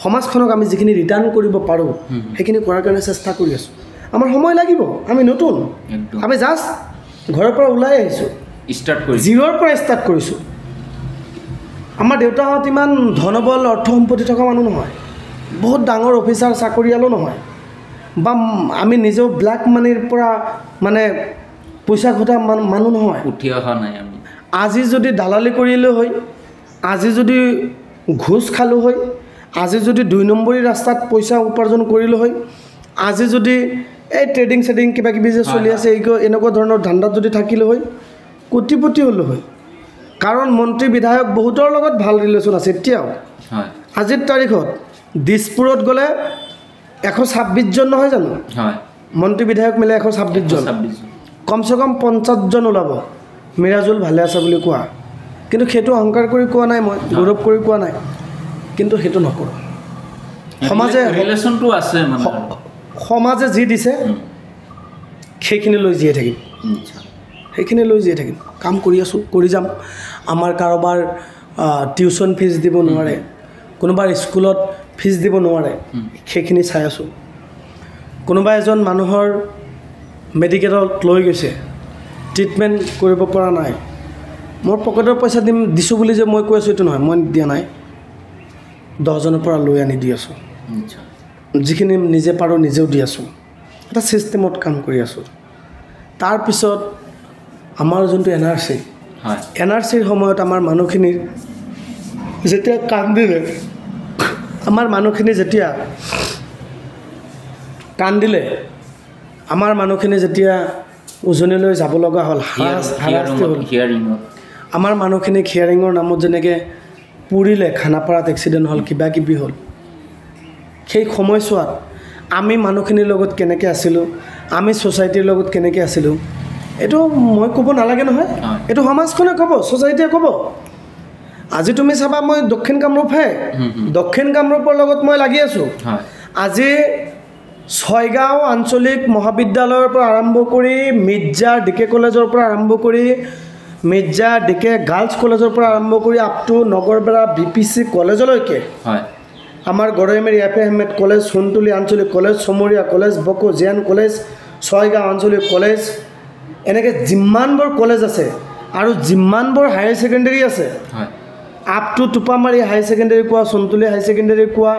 S1: সমাজখনক আমি যিখিনি ৰিটাৰ্ণ কৰিব পাৰোঁ সেইখিনি কৰাৰ কাৰণে চেষ্টা কৰি আছোঁ আমাৰ সময় লাগিব আমি নতুন আমি জাষ্ট ঘৰৰ পৰা ওলাই আহিছোঁ জিৰ'ৰ পৰা ষ্টাৰ্ট কৰিছোঁ আমাৰ দেউতাহঁত ইমান ধনবল অৰ্থ সম্পত্তি থকা মানুহ নহয় বহুত ডাঙৰ অফিচাৰ চাকৰিয়ালো নহয় বা আমি নিজেও ব্লেক মানিৰ পৰা মানে পইচা ঘটা মানুহ নহয়
S2: উঠি অহা নাই আমি
S1: আজি যদি দালালি কৰিলে হয় আজি যদি ঘোষ খালোঁ হয় আজি যদি 2 নম্বৰী ৰাস্তাত পইচা উপাৰ্জন কৰিলোঁ হয় আজি যদি এই ট্ৰেডিং চেডিং কিবা কিবি যে চলি আছে এনেকুৱা ধৰণৰ ধান্দাত যদি থাকিলে হয় কোটিপতি হ'লো হয় কাৰণ মন্ত্ৰী বিধায়ক বহুতৰ লগত ভাল ৰিলেশ্যন আছে এতিয়াও আজিৰ তাৰিখত দিছপুৰত গ'লে 126 জন নহয় জানো মন্ত্ৰী বিধায়ক মিলে 126 জন কমচে কম 50 জন ওলাব মিৰাজুল ভালে আছে বুলি কোৱা কিন্তু সেইটো অহংকাৰ কৰি কোৱা নাই মই গৌৰৱ কৰি কোৱা নাই কিন্তু সেইটো নকৰোঁ সমাজে
S2: ৰিলেশ্যনটো আছে মানে
S1: সমাজে যি দিছে সেইখিনি লৈ জীয়াই থাকিম সেইখিনি লৈ জীয়াই থাকিম কাম কৰি আছোঁ কৰি যাম আমাৰ কাৰোবাৰ টিউশ্যন ফিজ দিব নোৱাৰে কোনোবাৰ স্কুলত ফিজ দিব নোৱাৰে সেইখিনি চাই আছোঁ কোনোবা এজন মানুহৰ মেডিকেলত লৈ গৈছে ট্ৰিটমেণ্ট কৰিব পৰা নাই মোৰ পকেটৰ পইচা দিছোঁ বুলি যে মই কৈ আছোঁ এইটো নহয় মই দিয়া নাই 10 জনৰ পৰা লৈ আনি দি আছোঁ যিখিনি নিজে পাৰোঁ নিজেও দি আছোঁ এটা ছিষ্টেমত কাম কৰি আছোঁ তাৰপিছত আমাৰ যোনটো NRCৰ সময়ত আমাৰ মানুহখিনিৰ যেতিয়া কান্দিলে আমাৰ মানুহখিনি যেতিয়া কান্দিলে আমাৰ মানুহখিনি যেতিয়া উজনিলৈ যাব লগা হ'ল হাৰাশাস্তি হ'ল আমাৰ মানুহখিনি হিয়াৰিঙৰ নামত যেনেকৈ পুৰিলে খানাপাৰাত এক্সিডেণ্ট হ'ল কিবা কিবি হ'ল সেই সময়ছোৱাত আমি মানুহখিনিৰ লগত কেনেকৈ আছিলোঁ আমি ছ'চাইটিৰ লগত কেনেকৈ আছিলোঁ এইটো মই ক'ব নালাগে নহয় এইটো সমাজখনে ক'ব ছ'চাইটিয়ে ক'ব আজি তুমি চাবা মই দক্ষিণ কামৰূপৰ লগত মই লাগি আছোঁ আজি ছয়গাঁও আঞ্চলিক মহাবিদ্যালয়ৰ পৰা আৰম্ভ কৰি মিৰ্জা ডিকে কলেজৰ পৰা আৰম্ভ কৰি মিৰ্জা ডিকে গাৰ্লছ কলেজৰ পৰা আৰম্ভ কৰি আপ টু নগৰবেৰা BPC কলেজলৈকে আমাৰ গৰৈমাৰী এফ আহমেদ কলেজ সোণতুলি আঞ্চলিক college Chamaria college Boko JN college Chaygaon আঞ্চলিক কলেজ এনেকৈ যিমানবোৰ কলেজ আছে আৰু যিমানবোৰ হায়াৰ ছেকেণ্ডেৰী আছে up to Topamari higher secondary কোৱা সোণতুলি হায়াৰ ছেকেণ্ডেৰী কোৱা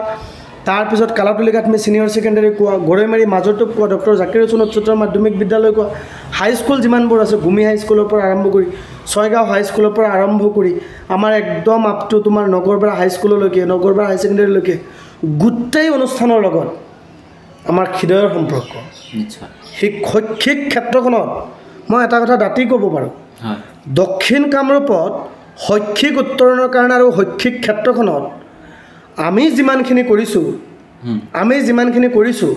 S1: তাৰপিছত কালাতলি কাঠমি ছিনিয়ৰ ছেকেণ্ডেৰী কোৱা গৰৈমাৰী মাজৰটোপ কোৱা ডক্টৰ জাকিৰ হুছেইন উচ্চতৰ মাধ্যমিক বিদ্যালয় কোৱা হাইস্কুল যিমানবোৰ আছে ভূমি হাইস্কুলৰ পৰা আৰম্ভ কৰি ছয়গাঁও হাইস্কুলৰ পৰা আৰম্ভ কৰি আমাৰ একদম আপ টু তোমাৰ নগৰবেৰা হাইস্কুললৈকে নগৰবেৰা হায়াৰ ছেকেণ্ডেৰীলৈকে গোটেই অনুষ্ঠানৰ লগত আমাৰ হৃদয়ৰ সম্পৰ্ক শৈক্ষিক ক্ষেত্ৰখনত মই এটা কথা দাঁতি ক'ব পাৰোঁ দক্ষিণ কামৰূপত শৈক্ষিক উত্তৰণৰ কাৰণে আৰু শৈক্ষিক ক্ষেত্ৰখনত আমি যিমানখিনি কৰিছোঁ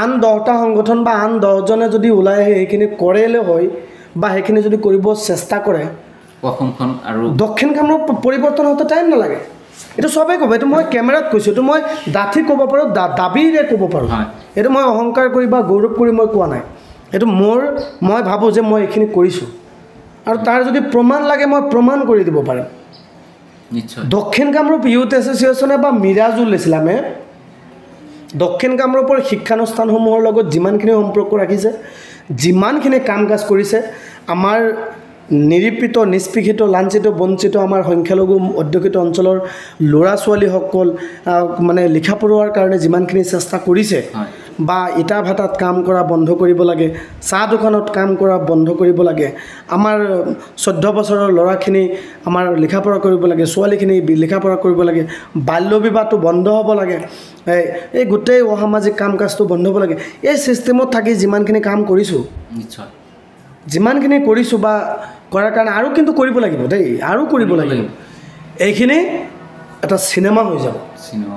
S1: আন 10টা সংগঠন বা আন 10জনে যদি ওলাই আহে সেইখিনি কৰেলে হয় বা সেইখিনি যদি কৰিব চেষ্টা কৰে
S2: অসমখন আৰু
S1: দক্ষিণ কামৰূপ পৰিৱৰ্তন হওঁতে টাইম নালাগে এইটো চবেই ক'ব এইটো মই কেমেৰাত কৈছোঁ এইটো মই ডাঠি ক'ব পাৰোঁ দাবীৰে ক'ব পাৰোঁ এইটো মই অহংকাৰ কৰি বা গৌৰৱ কৰি মই কোৱা নাই এইটো মই ভাবোঁ যে মই এইখিনি কৰিছোঁ আৰু তাৰ যদি প্ৰমাণ লাগে মই প্ৰমাণ কৰি দিব পাৰিম
S2: নিশ্চয়
S1: দক্ষিণ কামৰূপ ইউথ এছ'চিয়েশ্যনে বা মিৰাজুল ইছলামে দক্ষিণ কামৰূপৰ শিক্ষানুষ্ঠানসমূহৰ লগত যিমানখিনি সম্পৰ্ক ৰাখিছে যিমানখিনি কাম কাজ কৰিছে আমাৰ নিৰীপিত নিষ্পৃষিত লাঞ্ছিত বঞ্চিত আমাৰ সংখ্যালঘু অধ্যুষিত অঞ্চলৰ ল'ৰা ছোৱালীসকল মানে লিখা পঢ়োৱাৰ কাৰণে যিমানখিনি চেষ্টা কৰিছে বা ইটা ভাটাত কাম কৰা বন্ধ কৰিব লাগে চাহ দোকানত কাম কৰা বন্ধ কৰিব লাগে আমাৰ 14 বছৰৰ ল'ৰাখিনি আমাৰ লিখা পঢ়া কৰিব লাগে ছোৱালীখিনি লিখা পঢ়া কৰিব লাগে বাল্য বিবাহটো বন্ধ হ'ব লাগে এই গোটেই অসামাজিক কাম কাজটো বন্ধ হ'ব লাগে এই ছিষ্টেমত থাকি যিমানখিনি কাম কৰিছোঁ
S2: নিশ্চয়
S1: যিমানখিনি কৰিছোঁ বা কৰাৰ কাৰণে আৰু কিন্তু কৰিব লাগিব দেই আৰু কৰিব লাগিব এইখিনি এটা চিনেমা হৈ যাব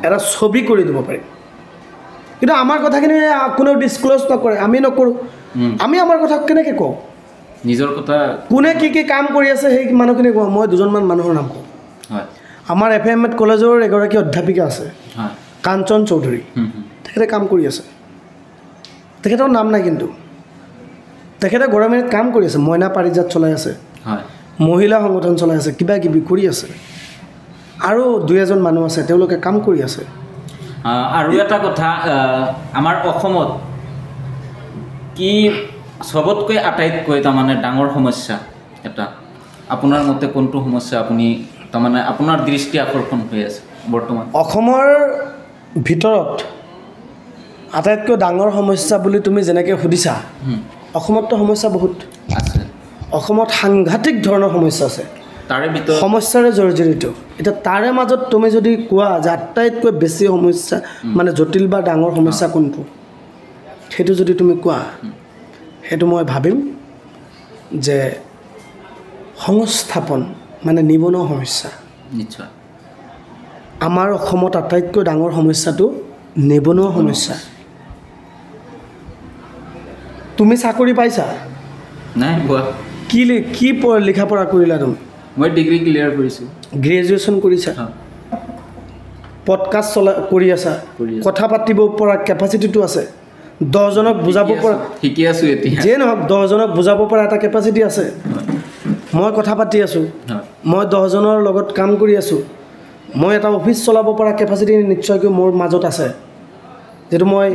S1: এটা ছবি কৰি দিব পাৰিম কিন্তু আমাৰ কথাখিনি কোনেও ডিছক্ল'জ নকৰে আমি নকৰোঁ আমি আমাৰ কথা কেনেকৈ কওঁ
S2: নিজৰ কথা
S1: কোনে কি কি কাম কৰি আছে সেই মানুহখিনি কওঁ মই দুজনমান মানুহৰ নাম কওঁ আমাৰ এফ আহমেদ কলেজৰ এগৰাকী অধ্যাপিকা আছে কাঞ্চন চৌধুৰী তেখেতে কাম কৰি আছে তেখেতৰ নাম নাই কিন্তু তেখেতে গৰৈমাৰীত কাম কৰি আছে মইনা পাৰিজাত চলাই আছে মহিলা সংগঠন চলাই আছে কিবা কিবি কৰি আছে আৰু 2-এজন মানুহ আছে তেওঁলোকে কাম কৰি আছে
S2: আৰু এটা কথা আমাৰ অসমত কি সবতকৈ আটাইতকৈ তাৰমানে ডাঙৰ সমস্যা এটা আপোনাৰ মতে কোনটো সমস্যা আপুনি তাৰমানে আপোনাৰ দৃষ্টি আকৰ্ষণ হৈ আছে বৰ্তমান
S1: অসমৰ ভিতৰত আটাইতকৈ ডাঙৰ সমস্যা বুলি তুমি যেনেকৈ সুধিছা অসমততো সমস্যা বহুত
S2: আছে
S1: অসমত সাংঘাতিক ধৰণৰ সমস্যা আছে
S2: তাৰে ভিতৰত
S1: সমস্যাৰে জৰ্জৰিত এতিয়া তাৰে মাজত তুমি যদি কোৱা যে আটাইতকৈ বেছি সমস্যা মানে জটিল বা ডাঙৰ সমস্যা কোনটো সেইটো যদি তুমি কোৱা সেইটো মই ভাবিম যে সংস্থাপন মানে নিবনুৱা সমস্যা
S2: নিশ্চয়
S1: আমাৰ অসমত আটাইতকৈ ডাঙৰ সমস্যাটো নিবনুৱা সমস্যা তুমি চাকৰি পাইছা
S2: নাই পোৱা
S1: কি লিখা পঢ়া কৰিলা তুমি
S2: মই ডিগ্ৰী ক্লিয়াৰ কৰিছোঁ
S1: গ্ৰেজুৱেশ্যন কৰিছা পডকাষ্ট কৰি আছা কথা পাতিব পৰা কেপাচিটিটো আছে 10 জনক বুজাব পৰা
S2: শিকি আছোঁ এতিয়া
S1: যিয়ে নহওক 10 জনক বুজাব পৰা এটা কেপাচিটি আছে মই কথা পাতি আছোঁ মই 10 জনৰ লগত কাম কৰি আছোঁ মই এটা অফিচ চলাব পৰা কেপাচিটি নিশ্চয়কৈ মোৰ মাজত আছে যেটো মই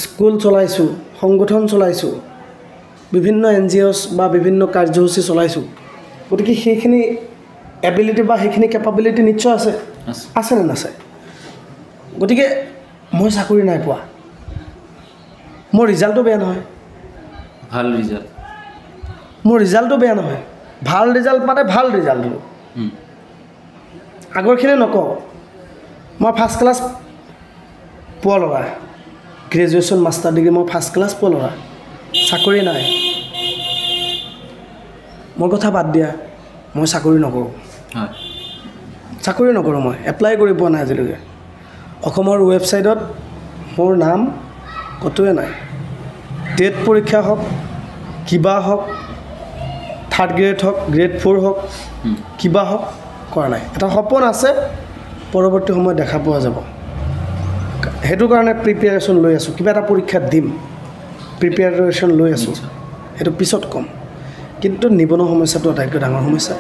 S1: স্কুল চলাইছোঁ সংগঠন চলাইছোঁ বিভিন্ন NGOs বা বিভিন্ন কাৰ্যসূচী চলাইছোঁ গতিকে সেইখিনি এবিলিটি বা সেইখিনি কেপাবিলিটি নিশ্চয় আছে আছে নে নাছে গতিকে মই চাকৰি নাই পোৱা মোৰ ৰিজাল্টটো বেয়া নহয়
S2: ভাল ৰিজাল্ট
S1: মোৰ ৰিজাল্টটো বেয়া নহয় ভাল ৰিজাল্ট মানে ভাল ৰিজাল্ট হ'ব আগৰখিনি নকওঁ মই ফাৰ্ষ্ট ক্লাছ পোৱা ল'ৰা গ্ৰেজুৱেশ্যন মাষ্টাৰ ডিগ্ৰী মই ফাৰ্ষ্ট ক্লাছ পোৱা ল'ৰা চাকৰি নাই মোৰ কথা বাদ দিয়া মই চাকৰি নকৰোঁ চাকৰি নকৰোঁ মই এপ্লাই কৰি পোৱা নাই আজিলৈকে অসমৰ ৱেবছাইটত মোৰ নাম ক'তোৱে নাই টেট পৰীক্ষা হওক কিবা হওক থাৰ্ড গ্ৰেড হওক গ্ৰেড 4 হওক কিবা হওক কৰা নাই এটা সপোন আছে পৰৱৰ্তী সময়ত দেখা পোৱা যাব সেইটো কাৰণে প্ৰিপেয়াৰেশ্যন লৈ আছোঁ কিবা এটা পৰীক্ষা দিম প্ৰিপেয়াৰেশ্যন লৈ আছোঁ সেইটো পিছত ক'ম কিন্তু নিবনুৱা সমস্যাটো আটাইতকৈ ডাঙৰ সমস্যা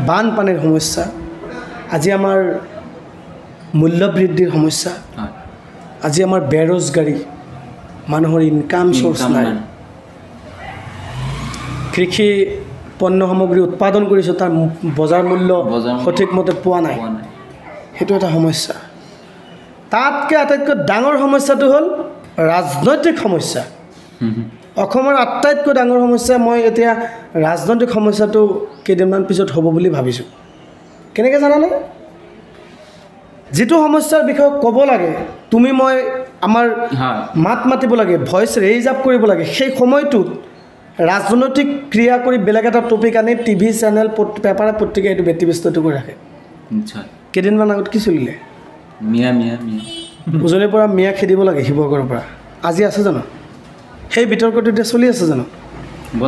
S1: বানপানীৰ সমস্যা আজি আমাৰ মূল্য বৃদ্ধিৰ সমস্যা আজি আমাৰ বেৰোজগাৰী মানুহৰ ইনকাম চ'ৰ্চ নাই কৃষি পণ্য সামগ্ৰী উৎপাদন কৰিছোঁ তাৰ বজাৰ মূল্য সঠিকমতে পোৱা নাই সেইটো এটা সমস্যা তাতকৈ আটাইতকৈ ডাঙৰ সমস্যাটো হ'ল ৰাজনৈতিক সমস্যা অসমৰ আটাইতকৈ ডাঙৰ সমস্যা মই এতিয়া ৰাজনৈতিক সমস্যাটো কেইদিনমান পিছত হ'ব বুলি ভাবিছোঁ কেনেকৈ জানানে যিটো সমস্যাৰ বিষয়ে ক'ব লাগে তুমি মই আমাৰ মাত মাতিব লাগে ভইচ ৰেইজ আপ কৰিব লাগে সেই সময়টোত ৰাজনৈতিক ক্ৰিয়া কৰি বেলেগ এটা টপিক আনি টিভি চেনেল পেপাৰ পত্ৰিকা এইটো ব্যতিব্যস্তটো কৰি ৰাখে কেইদিনমান আগত কি চলিলে উজনিৰ পৰা মিয়া খেদিব লাগে শিৱসাগৰৰ পৰা আজি আছে জানো সেই বিতৰ্কটো এতিয়া চলি আছে জানো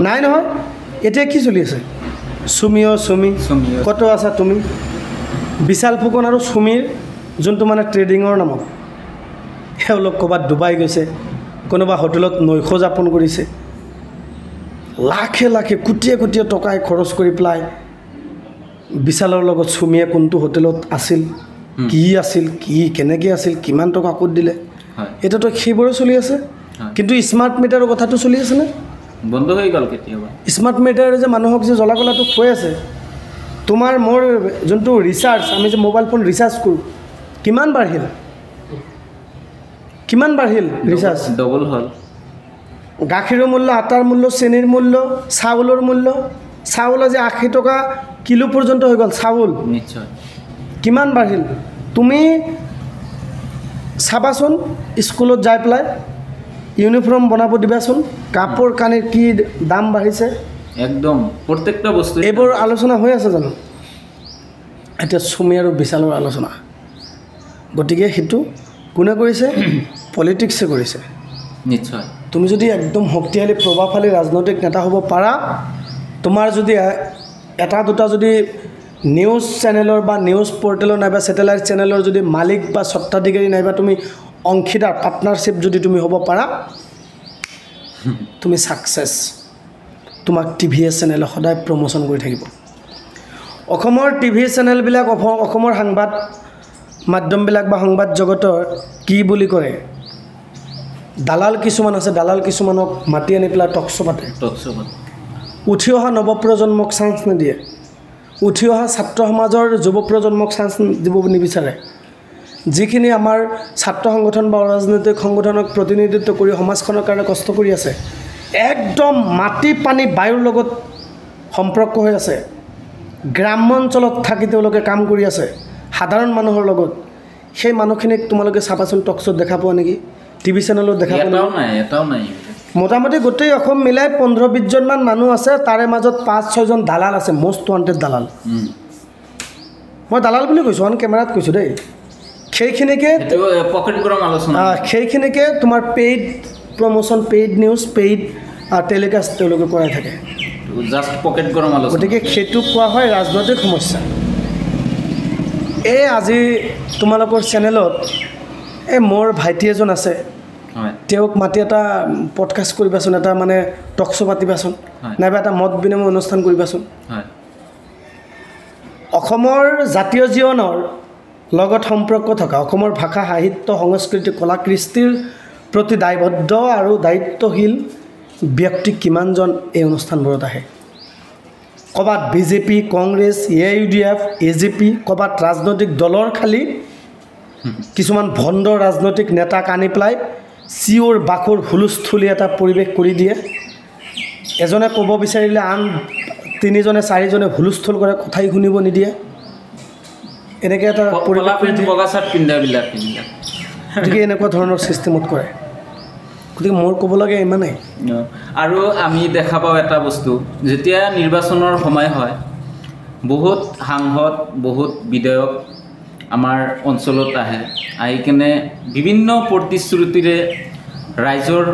S1: নাই নহয় এতিয়া কি চলি আছে চুমি কত আছা তুমি বিশাল ফুকন আৰু চুমিৰ যোনটো মানে ট্ৰেডিঙৰ নামত এওঁলোক ক'ৰবাত ডুবাই গৈছে কোনোবা হোটেলত নৈশ যাপন কৰিছে লাখে লাখে কোটিয়ে কোটিয়ে টকাই খৰচ কৰি পেলাই বিশালৰ লগত চুমিয়ে কোনটো হোটেলত আছিল কি কেনেকৈ আছিল কিমান টকা ক'ত দিলে এতিয়াতো সেইবোৰে চলি আছে কিন্তু স্মাৰ্ট মিটাৰৰ কথাটো চলি আছেনে
S2: বন্ধ হৈ গ'ল কেতিয়াবা
S1: স্মাৰ্ট মিটাৰে যে মানুহক যে জ্বলা কলাটো খুৱাই আছে তোমাৰ মোৰ যোনটো ৰিচাৰ্জ আমি যে মোবাইল ফোন ৰিচাৰ্জ কৰোঁ কিমান বাঢ়িল ৰিচাৰ্জ
S2: ডবল হ'ল
S1: গাখীৰৰ মূল্য আটাৰ মূল্য চেনিৰ মূল্য চাউলৰ মূল্য চাউল আজি 80 টকা কিলো পৰ্যন্ত হৈ গ'ল চাউল
S2: নিশ্চয়
S1: কিমান বাঢ়িল তুমি চাবাচোন স্কুলত যাই পেলাই ইউনিফৰ্ম বনাব দিবাচোন কাপোৰ কানিৰ কি দাম বাঢ়িছে
S2: একদম প্ৰত্যেকটা বস্তু
S1: এইবোৰ আলোচনা হৈ আছে জানো এতিয়া চুমি আৰু বিশালৰ আলোচনা গতিকে সেইটো কোনে কৰিছে পলিটিক্সে কৰিছে
S2: নিশ্চয়
S1: তুমি যদি একদম শক্তিশালী প্ৰভাৱশালী ৰাজনৈতিক নেতা হ'ব পাৰা তোমাৰ যদি এটা দুটা যদি নিউজ চেনেলৰ বা নিউজ পৰ্টেলৰ নাইবা ছেটেলাইট চেনেলৰ যদি মালিক বা স্বত্বাধিকাৰী নাইবা তুমি অংশীদাৰ পাৰ্টনাৰশ্বিপ যদি তুমি হ'ব পাৰা তুমি ছাকচেছ তোমাক টিভিএছ চেনেলে সদায় প্ৰমোশ্যন কৰি থাকিব অসমৰ টিভি চেনেলবিলাক অসমৰ সংবাদ মাধ্যমবিলাক বা সংবাদ জগতৰ কি বুলি কৰে দালাল কিছুমান আছে দালাল কিছুমানক মাতি আনি পেলাই টক শ্ব' পাতে উঠি অহা নৱপ্ৰজন্মক চান্স নিদিয়ে উঠি অহা ছাত্ৰ সমাজৰ যুৱ প্ৰজন্মক চান্স দিব নিবিচাৰে যিখিনি আমাৰ ছাত্ৰ সংগঠন বা ৰাজনৈতিক সংগঠনক প্ৰতিনিধিত্ব কৰি সমাজখনৰ কাৰণে কষ্ট কৰি আছে একদম মাটি পানী বায়ুৰ লগত সম্পৰ্ক হৈ আছে গ্ৰাম্য অঞ্চলত থাকি তেওঁলোকে কাম কৰি আছে সাধাৰণ মানুহৰ লগত সেই মানুহখিনিক তোমালোকে চাবাচোন টক শ্ব'ত দেখা পোৱা নেকি টিভি চেনেলত দেখা
S2: এটাও নাই
S1: মোটামুটি গোটেই অসম মিলাই 15-20জনমান মানুহ আছে তাৰে মাজত 5-6জন দালাল আছে মষ্ট ৱান্টেড দালাল মই দালাল বুলি কৈছোঁ অন কেমেৰাত কৈছোঁ দেই সেইখিনিকে
S2: পকেট গৰম আলোচনা
S1: সেইখিনিকে তোমাৰ paid promotion paid news paid telecast তেওঁলোকে কৰাই থাকে
S2: জাষ্ট পকেট গৰম আলোচনা
S1: গতিকে সেইটো কোৱা হয় ৰাজনৈতিক সমস্যা এই আজি তোমালোকৰ চেনেলত এই মোৰ ভাইটি এজন আছে তেওঁক মাতি এটা পডকাষ্ট কৰিবাচোন এটা মানে টক শ্ব' পাতিবাচোন নাইবা এটা মত বিনিময় অনুষ্ঠান কৰিবাচোন অসমৰ জাতীয় জীৱনৰ লগত সম্পৰ্ক থকা অসমৰ ভাষা সাহিত্য সংস্কৃতি কলা কৃষ্টিৰ প্ৰতি দায়বদ্ধ আৰু দায়িত্বশীল ব্যক্তি কিমানজন এই অনুষ্ঠানবোৰত আহে ক'ৰবাত বিজেপি কংগ্ৰেছ AUDF AJP ক'ৰবাত ৰাজনৈতিক দলৰ খালী কিছুমান ভণ্ড ৰাজনৈতিক নেতাক আনি পেলাই চিঞৰ বাখৰ হুলস্থুলী এটা পৰিৱেশ কৰি দিয়ে এজনে ক'ব বিচাৰিলে আন 3জনে 4জনে হুলস্থুল কৰে কথাই শুনিব নিদিয়ে এনেকৈ এটা গতিকে এনেকুৱা ধৰণৰ ছিষ্টেমত কৰে গতিকে মোৰ ক'ব লাগে ইমানেই
S2: আৰু আমি দেখা পাওঁ এটা বস্তু যেতিয়া নিৰ্বাচনৰ সময় হয় বহুত সাংসদ বহুত বিধায়ক আমাৰ অঞ্চলত আহি কিনে বিভিন্ন প্ৰতিশ্ৰুতিৰে ৰাইজৰ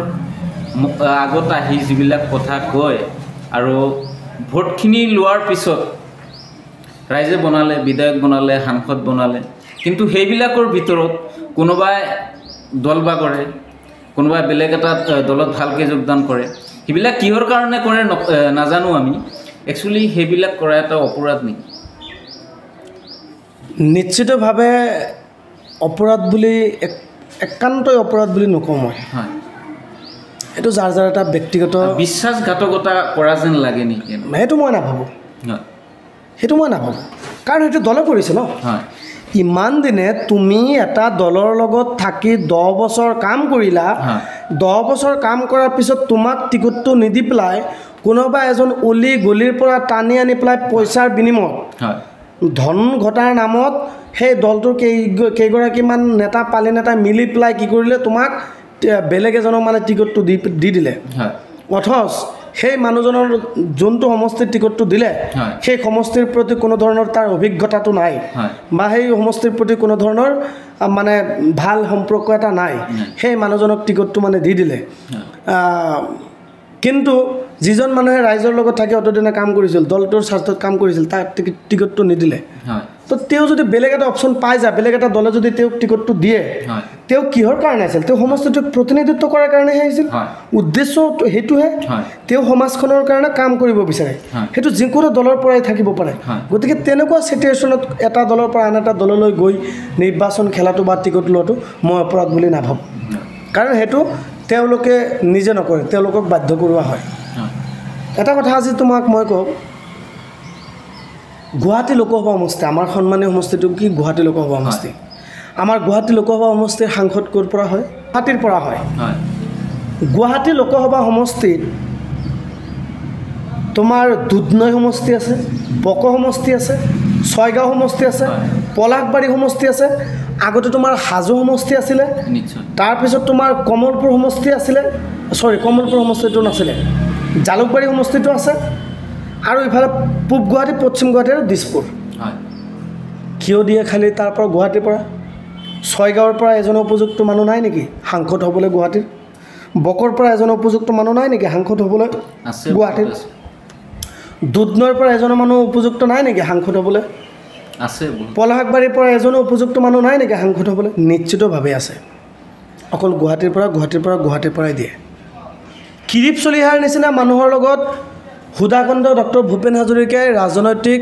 S2: আগত আহি যিবিলাক কথা কয় আৰু ভোটখিনি লোৱাৰ পিছত ৰাইজে বনালে বিধায়ক বনালে সাংসদ বনালে কিন্তু সেইবিলাকৰ ভিতৰত কোনোবাই দল বাগৰে কোনোবাই বেলেগ এটা দলত ভালকৈ যোগদান কৰে সেইবিলাক কিহৰ কাৰণে কৰে নাজানো আমি একচুৱেলি সেইবিলাক কৰা এটা অপৰাধ নেকি
S1: নিশ্চিতভাৱে অপৰাধ বুলি একান্তই অপৰাধ বুলি নকওঁ মই
S2: হয়
S1: এইটো যাৰ যাৰ এটা ব্যক্তিগত
S2: বিশ্বাসঘাতকতা কৰা যেন লাগে নেকি
S1: সেইটো মই নাভাবোঁ কাৰণ সেইটো দলে কৰিছে ন
S2: হয়
S1: ইমান দিনে তুমি এটা দলৰ লগত থাকি 10 বছৰ কাম কৰিলা 10 বছৰ কাম কৰাৰ পিছত তোমাক টিকটটো নিদি পেলাই কোনোবা এজন অলি গলিৰ পৰা টানি আনি পেলাই পইচাৰ বিনিময়ত ধন ঘটাৰ নামত সেই দলটোৰ কেইগৰাকীমান নেতা পালি নেতা মিলি পেলাই কি কৰিলে তোমাক বেলেগ এজনক মানে টিকটটো দি দিলে অথচ সেই মানুহজনৰ যোনটো সমষ্টিৰ টিকটটো দিলে সেই সমষ্টিৰ প্ৰতি কোনো ধৰণৰ তাৰ অভিজ্ঞতাটো নাই বা সেই সমষ্টিৰ প্ৰতি কোনো ধৰণৰ মানে ভাল সম্পৰ্ক এটা নাই সেই মানুহজনক টিকটটো মানে দি দিলে কিন্তু যিজন মানুহে ৰাইজৰ লগত থাকি অতদিনে কাম কৰিছিল দলটোৰ স্বাৰ্থত কাম কৰিছিল তাৰ টিকটটো নিদিলে তো তেওঁ যদি বেলেগ এটা অপশ্যন পাই যায় বেলেগ এটা দলে যদি তেওঁক টিকটটো দিয়ে তেওঁ কিহৰ কাৰণে আছিল তেওঁ সমষ্টিটোক প্ৰতিনিধিত্ব কৰাৰ কাৰণেহে আহিছিল উদ্দেশ্য সেইটোহে তেওঁ সমাজখনৰ কাৰণে কাম কৰিব বিচাৰে সেইটো যিকোনো দলৰ পৰাই থাকিব পাৰে গতিকে তেনেকুৱা চিটুৱেশ্যনত এটা দলৰ পৰা আন এটা দললৈ গৈ নিৰ্বাচন খেলাটো বা টিকট লোৱাটো মই অপৰাধ বুলি নাভাবোঁ কাৰণ সেইটো তেওঁলোকে নিজে নকৰে তেওঁলোকক বাধ্য কৰোৱা হয় এটা কথা আজি তোমাক মই কওঁ গুৱাহাটী লোকসভা সমষ্টি আমাৰ সন্মানীয় সমষ্টিটো কি গুৱাহাটী লোকসভা সমষ্টি আমাৰ গুৱাহাটী লোকসভা সমষ্টিৰ সাংসদ ক'ৰ পৰা হয় গুৱাহাটীৰ পৰা হয় গুৱাহাটী লোকসভা সমষ্টিত তোমাৰ দুধনৈ সমষ্টি আছে বক সমষ্টি আছে ছয়গাঁও সমষ্টি আছে পলাশবাৰী সমষ্টি আছে আগতে তোমাৰ হাজো সমষ্টি আছিলে তাৰপিছত তোমাৰ কমলপুৰ সমষ্টি আছিলে কমলপুৰ সমষ্টিটো নাছিলে জালুকবাৰী সমষ্টিটো আছে আৰু ইফালে পূব গুৱাহাটী পশ্চিম গুৱাহাটী আৰু দিছপুৰ কিয় দিয়ে খালি তাৰ পৰা গুৱাহাটীৰ পৰা ছয়গাঁৱৰ পৰা এজন উপযুক্ত মানুহ নাই নেকি সাংসদ হ'বলৈ গুৱাহাটীৰ বকৰ পৰা এজন উপযুক্ত মানুহ নাই নেকি সাংসদ হ'বলৈ গুৱাহাটীৰ দুধনৈৰ পৰা এজন মানুহ উপযুক্ত নাই নেকি সাংসদ হ'বলৈ
S2: আছে
S1: পলাশবাৰীৰ পৰা এজনো উপযুক্ত মানুহ নাই নেকি সাংসদ হ'বলৈ নিশ্চিতভাৱে আছে অকল গুৱাহাটীৰ পৰাই দিয়ে কিৰীপ চলিহাৰ নিচিনা মানুহৰ লগত সুধাকণ্ড ডক্টৰ ভূপেন হাজৰিকাই ৰাজনৈতিক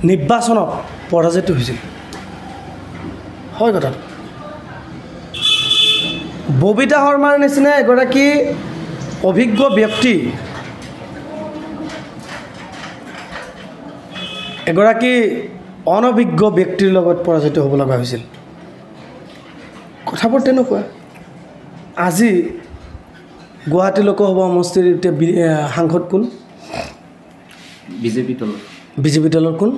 S1: নিৰ্বাচনত পৰাজিত হৈছিল হয় কথাটো ববিতা শৰ্মাৰ নিচিনা এগৰাকী অভিজ্ঞ ব্যক্তি এগৰাকী অনভিজ্ঞ ব্যক্তিৰ লগত পৰাজিত হ'ব লগা হৈছিল কথাবোৰ তেনেকুৱা আজি গুৱাহাটী লোকসভা সমষ্টিৰ এতিয়া সাংসদ কোন বিজেপি দলৰ কোন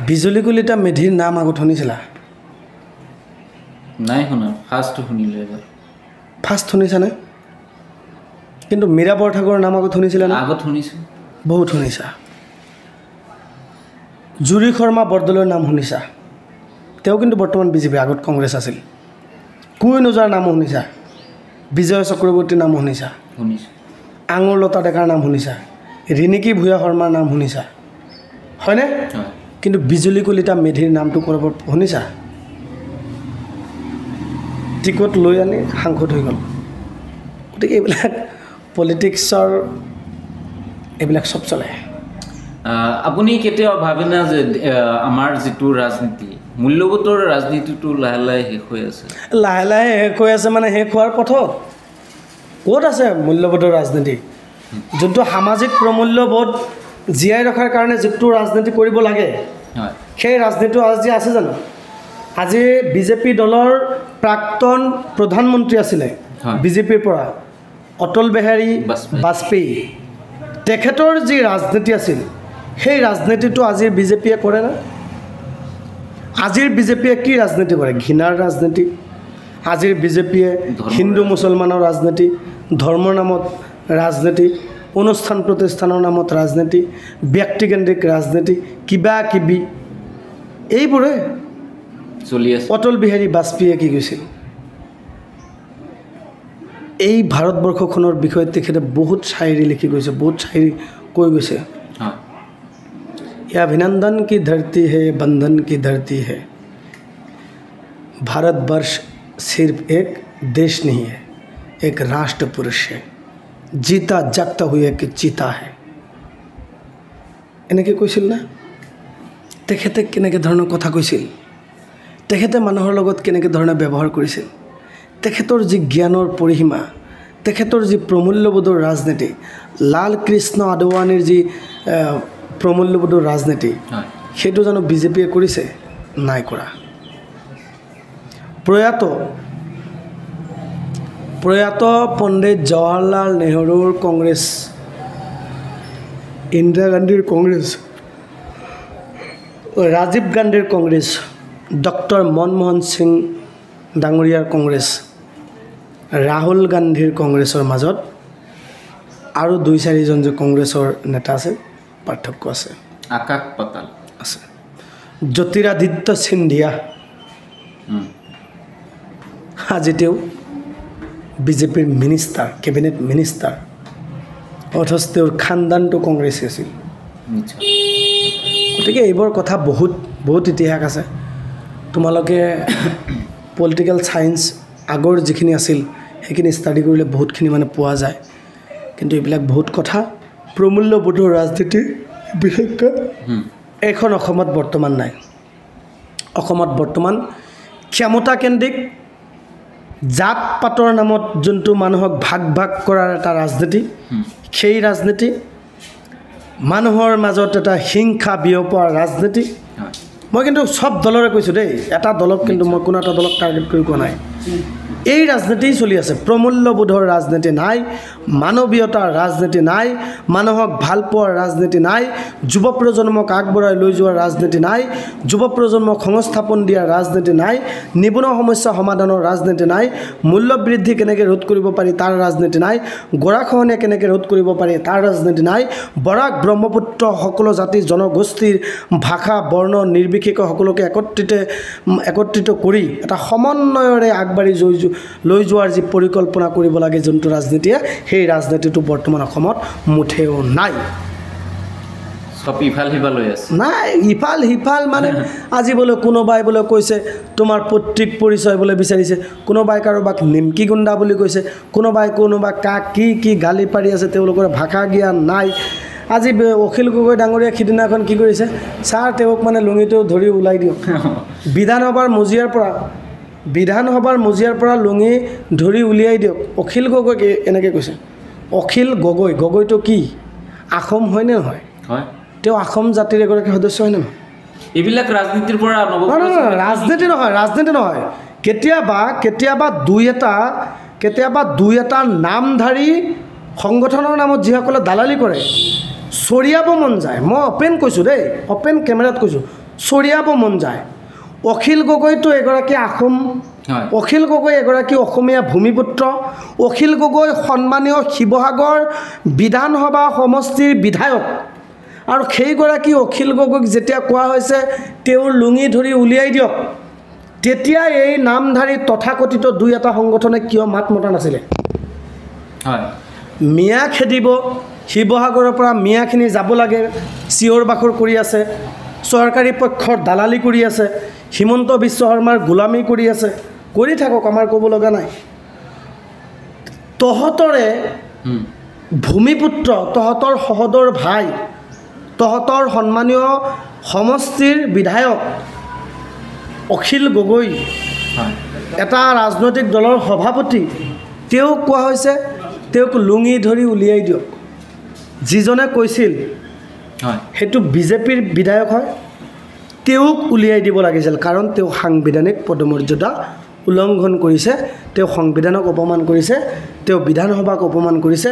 S1: বিজুলী কলিতা মেধিৰ নাম আগত শুনিছিলা
S2: নাই শুনা, ফাৰ্ষ্ট শুনিলোঁ এবাৰ।
S1: ফাৰ্ষ্ট শুনিছানে? কিন্তু মীৰা বৰঠাকুৰৰ নাম আগত শুনিছিলা নে?
S2: আগত শুনিছোঁ।
S1: বহুত শুনিছা। জুৰি শৰ্মা বৰদলৈৰ নাম শুনিছা, তেওঁ কিন্তু বৰ্তমান বিজেপি, আগত কংগ্ৰেছ আছিল। কুইন ওজাৰ নামো শুনিছা, বিজয় চক্ৰৱৰ্তীৰ নাম শুনিছা,
S2: শুনিছোঁ।
S1: আঙুৰ লতা ডেকাৰ নাম শুনিছা, ৰিণিকী ভূঞা শৰ্মাৰ নাম শুনিছা, হয়নে?
S2: হয়।
S1: কিন্তু বিজুলী কলিতা মেধিৰ নামটো ক'ৰবাত শুনিছা? টিকট লৈ আনি সাংসদ হৈ গ'ল। গতিকে এইবিলাক পলিটিক্সৰ এইবিলাক চব চলে।
S2: আপুনি কেতিয়াও ভাবেনে যে আমাৰ যিটো ৰাজনীতি, মূল্যবোধৰ ৰাজনীতিটো লাহে লাহে শেষ হৈ আছে?
S1: লাহে লাহে শেষ হৈ আছে মানে শেষ হোৱাৰ পথত। ক'ত আছে মূল্যবোধৰ ৰাজনীতি? যোনটো সামাজিক প্ৰমূল্যবোধ জীয়াই ৰখাৰ কাৰণে যিটো ৰাজনীতি কৰিব লাগে,
S2: হয়,
S1: সেই ৰাজনীতিটো আজি আছে জানো? আজি বিজেপি দলৰ প্ৰাক্তন প্ৰধানমন্ত্ৰী আছিলে
S2: হয়,
S1: বিজেপিৰ পৰা অটল বিহাৰী বাজপেয়ী, তেখেতৰ যি ৰাজনীতি আছিল সেই ৰাজনীতিটো আজিৰ বিজেপিয়ে কৰে না? আজিৰ বিজেপিয়ে কি ৰাজনীতি কৰে? ঘৃণাৰ ৰাজনীতি। আজিৰ বিজেপিয়ে হিন্দু মুছলমানৰ ৰাজনীতি, ধৰ্মৰ নামত ৰাজনীতি, অনুষ্ঠান প্ৰতিষ্ঠানৰ নামত ৰাজনীতি, ব্যক্তিকেন্দ্ৰিক ৰাজনীতি, কিবা কিবি এইবোৰে
S2: চলি আছে।
S1: অটল বিহাৰী বাজপেয়ীয়ে কি কৈছিল? এই ভাৰতবৰ্ষখনৰ বিষয়ে তেখেতে বহুত শায়ৰী লিখি গৈছে, বহুত শায়ৰী কৈ গৈছে।
S2: হয়,
S1: ये अभिनंदन की धरती है, बंधन की धरती है, भारतवर्ष सिर्फ एक देश नहीं है, एक राष्ट्र पुरुष है, जीता जागता हुआ एक चीता है। এনেকৈ কৈছিল না? তেখেতে কেনেকৈ ধৰণৰ কথা কৈছিল, তেখেতে মানুহৰ লগত কেনেকৈ ধৰণে ব্যৱহাৰ কৰিছিল, তেখেতৰ যি জ্ঞানৰ পৰিসীমা, তেখেতৰ যি প্ৰমূল্যবোধৰ ৰাজনীতি, লাল কৃষ্ণ আদৱানীৰ যি প্ৰমূল্যবোধৰ ৰাজনীতি, সেইটো জানো বিজেপিয়ে কৰিছে? নাই কৰা। প্ৰয়াত পণ্ডিত জৱাহৰলাল নেহৰুৰ কংগ্ৰেছ, ইন্দিৰা গান্ধীৰ কংগ্ৰেছ, ৰাজীৱ গান্ধীৰ কংগ্ৰেছ, ডক্টৰ মনমোহন সিং ডাঙৰীয়াৰ কংগ্ৰেছ, ৰাহুল গান্ধীৰ কংগ্ৰেছৰ মাজত আৰু 2-4জন যে কংগ্ৰেছৰ নেতা আছে, পাৰ্থক্য আছে,
S2: আকাশ পাতাল
S1: আছে। জ্যোতিৰাদিত্য সিন্ধিয়া আজি তেওঁ বিজেপিৰ মিনিষ্টাৰ, কেবিনেট মিনিষ্টাৰ, অথচ তেওঁৰ খানদানটো কংগ্ৰেছী আছিল। গতিকে এইবোৰ কথা বহুত বহুত ইতিহাস আছে। তোমালোকে পলিটিকেল ছায়েন্স আগৰ যিখিনি আছিল সেইখিনি ষ্টাডি কৰিলে বহুতখিনি মানে পোৱা যায়। কিন্তু এইবিলাক বহুত কথা প্ৰমূল্যবোধৰ ৰাজনীতি বিশেষকৈ এইখন অসমত বৰ্তমান নাই। অসমত বৰ্তমান ক্ষমতাকেন্দ্ৰিক জাত পাতৰ নামত যোনটো মানুহক ভাগ ভাগ কৰাৰ এটা ৰাজনীতি, সেই ৰাজনীতি, মানুহৰ মাজত এটা হিংসা বিয়পোৱাৰ ৰাজনীতি। মই কিন্তু চব দলৰে কৈছোঁ দেই, এটা দলক কিন্তু মই কোনো এটা দলক টাৰ্গেট কৰি কোৱা নাই। এই ৰাজনীতি চলি আছে। প্ৰমূল্যবোধৰ ৰাজনীতি নাই, মানৱীয়তাৰ ৰাজনীতি নাই, মানুহক ভাল পোৱাৰ ৰাজনীতি নাই, যুৱ প্ৰজন্মক আগবঢ়াই লৈ যোৱাৰ ৰাজনীতি নাই, যুৱ প্ৰজন্মক সংস্থাপন দিয়াৰ ৰাজনীতি নাই, নিবনুৱা সমস্যা সমাধানৰ ৰাজনীতি নাই, মূল্য বৃদ্ধি কেনেকৈ ৰোধ কৰিব পাৰি তাৰ ৰাজনীতি নাই, গৰাখহনীয়া কেনেকৈ ৰোধ কৰিব পাৰি তাৰ ৰাজনীতি নাই, বৰাক ব্ৰহ্মপুত্ৰ সকলো জাতি জনগোষ্ঠীৰ ভাষা বৰ্ণ নিৰ্বিশেষে সকলোকে একত্ৰিত কৰি এটা সমন্বয়ৰে আগবাঢ়ি লৈ যোৱাৰ যি পৰিকল্পনা কৰিব লাগে যোনটো ৰাজনীতিয়ে, সেই ৰাজনীতিটো বৰ্তমান অসমত মুঠেও নাই।
S2: সব ইফাল সিফাল হৈ আছে। নাই,
S1: ইফাল সিফাল মানে আজি বোলে কোনোবাই বোলে কৈছে তোমাৰ পৈতৃক পৰিচয় বোলে বিচাৰিছে, কোনোবাই কাৰোবাক নিমকি গুণ্ডা বুলি কৈছে, কোনোবাই কাক কি কি গালি পাৰি আছে, তেওঁলোকৰ ভাষা জ্ঞান নাই। আজি অখিল গগৈ ডাঙৰীয়া সিদিনাখন কি কৰিছে, ছাৰ তেওঁক মানে লুঙিটো ধৰি ওলাই দিয়ক। বিধানসভাৰ মজিয়াৰ পৰা লুঙি ধৰি উলিয়াই দিয়ক। অখিল গগৈক এনেকৈ কৈছে। অখিল গগৈটো কি আহোম হয়নে নহয়?
S2: হয়,
S1: তেওঁ আহোম জাতিৰ এগৰাকী সদস্য হয়নে নহয়?
S2: এইবিলাক ৰাজনীতিৰ পৰা
S1: ৰাজনীতি নহয়। কেতিয়াবা দুই এটা নামধাৰী সংগঠনৰ নামত যিসকলে দালালি কৰে, চৰিয়াব মন যায়। মই অপেন কৈছোঁ দেই, অপেন কেমেৰাত কৈছোঁ, চৰিয়াব মন যায়। অখিল গগৈটো এগৰাকী আহোম অখিল গগৈ এগৰাকী অসমীয়া ভূমিপুত্ৰ অখিল গগৈ সন্মানীয় শিৱসাগৰ বিধানসভা সমষ্টিৰ বিধায়ক আৰু সেইগৰাকী অখিল গগৈক যেতিয়া কোৱা হৈছে তেওঁৰ লুঙি ধৰি উলিয়াই দিয়ক তেতিয়া এই নামধাৰী তথাকথিত দুই এটা সংগঠনে কিয় মাত মতা নাছিলে মিয়া খেদিব শিৱসাগৰৰ পৰা মিয়াখিনি যাব লাগে চিঞৰ বাখৰ কৰি আছে চৰকাৰী পক্ষৰ দালালি কৰি আছে হিমন্ত বিশ্ব শৰ্মাৰ গোলামী কৰি আছে কৰি থাকক আমাৰ ক'ব লগা নাই তহঁতৰে ভূমিপুত্ৰ তহঁতৰ সহদৰ ভাই তহঁতৰ সন্মানীয় সমষ্টিৰ বিধায়ক অখিল গগৈ এটা ৰাজনৈতিক দলৰ সভাপতি তেওঁক কোৱা হৈছে তেওঁক লুঙি ধৰি উলিয়াই দিয়ক যিজনে কৈছিল সেইটো বিজেপিৰ বিধায়ক হয় তেওঁক উলিয়াই দিব লাগিছিল কাৰণ তেওঁ সাংবিধানিক পদমৰ্যাদা উলংঘন কৰিছে তেওঁ সংবিধানক অপমান কৰিছে তেওঁ বিধানসভাক অপমান কৰিছে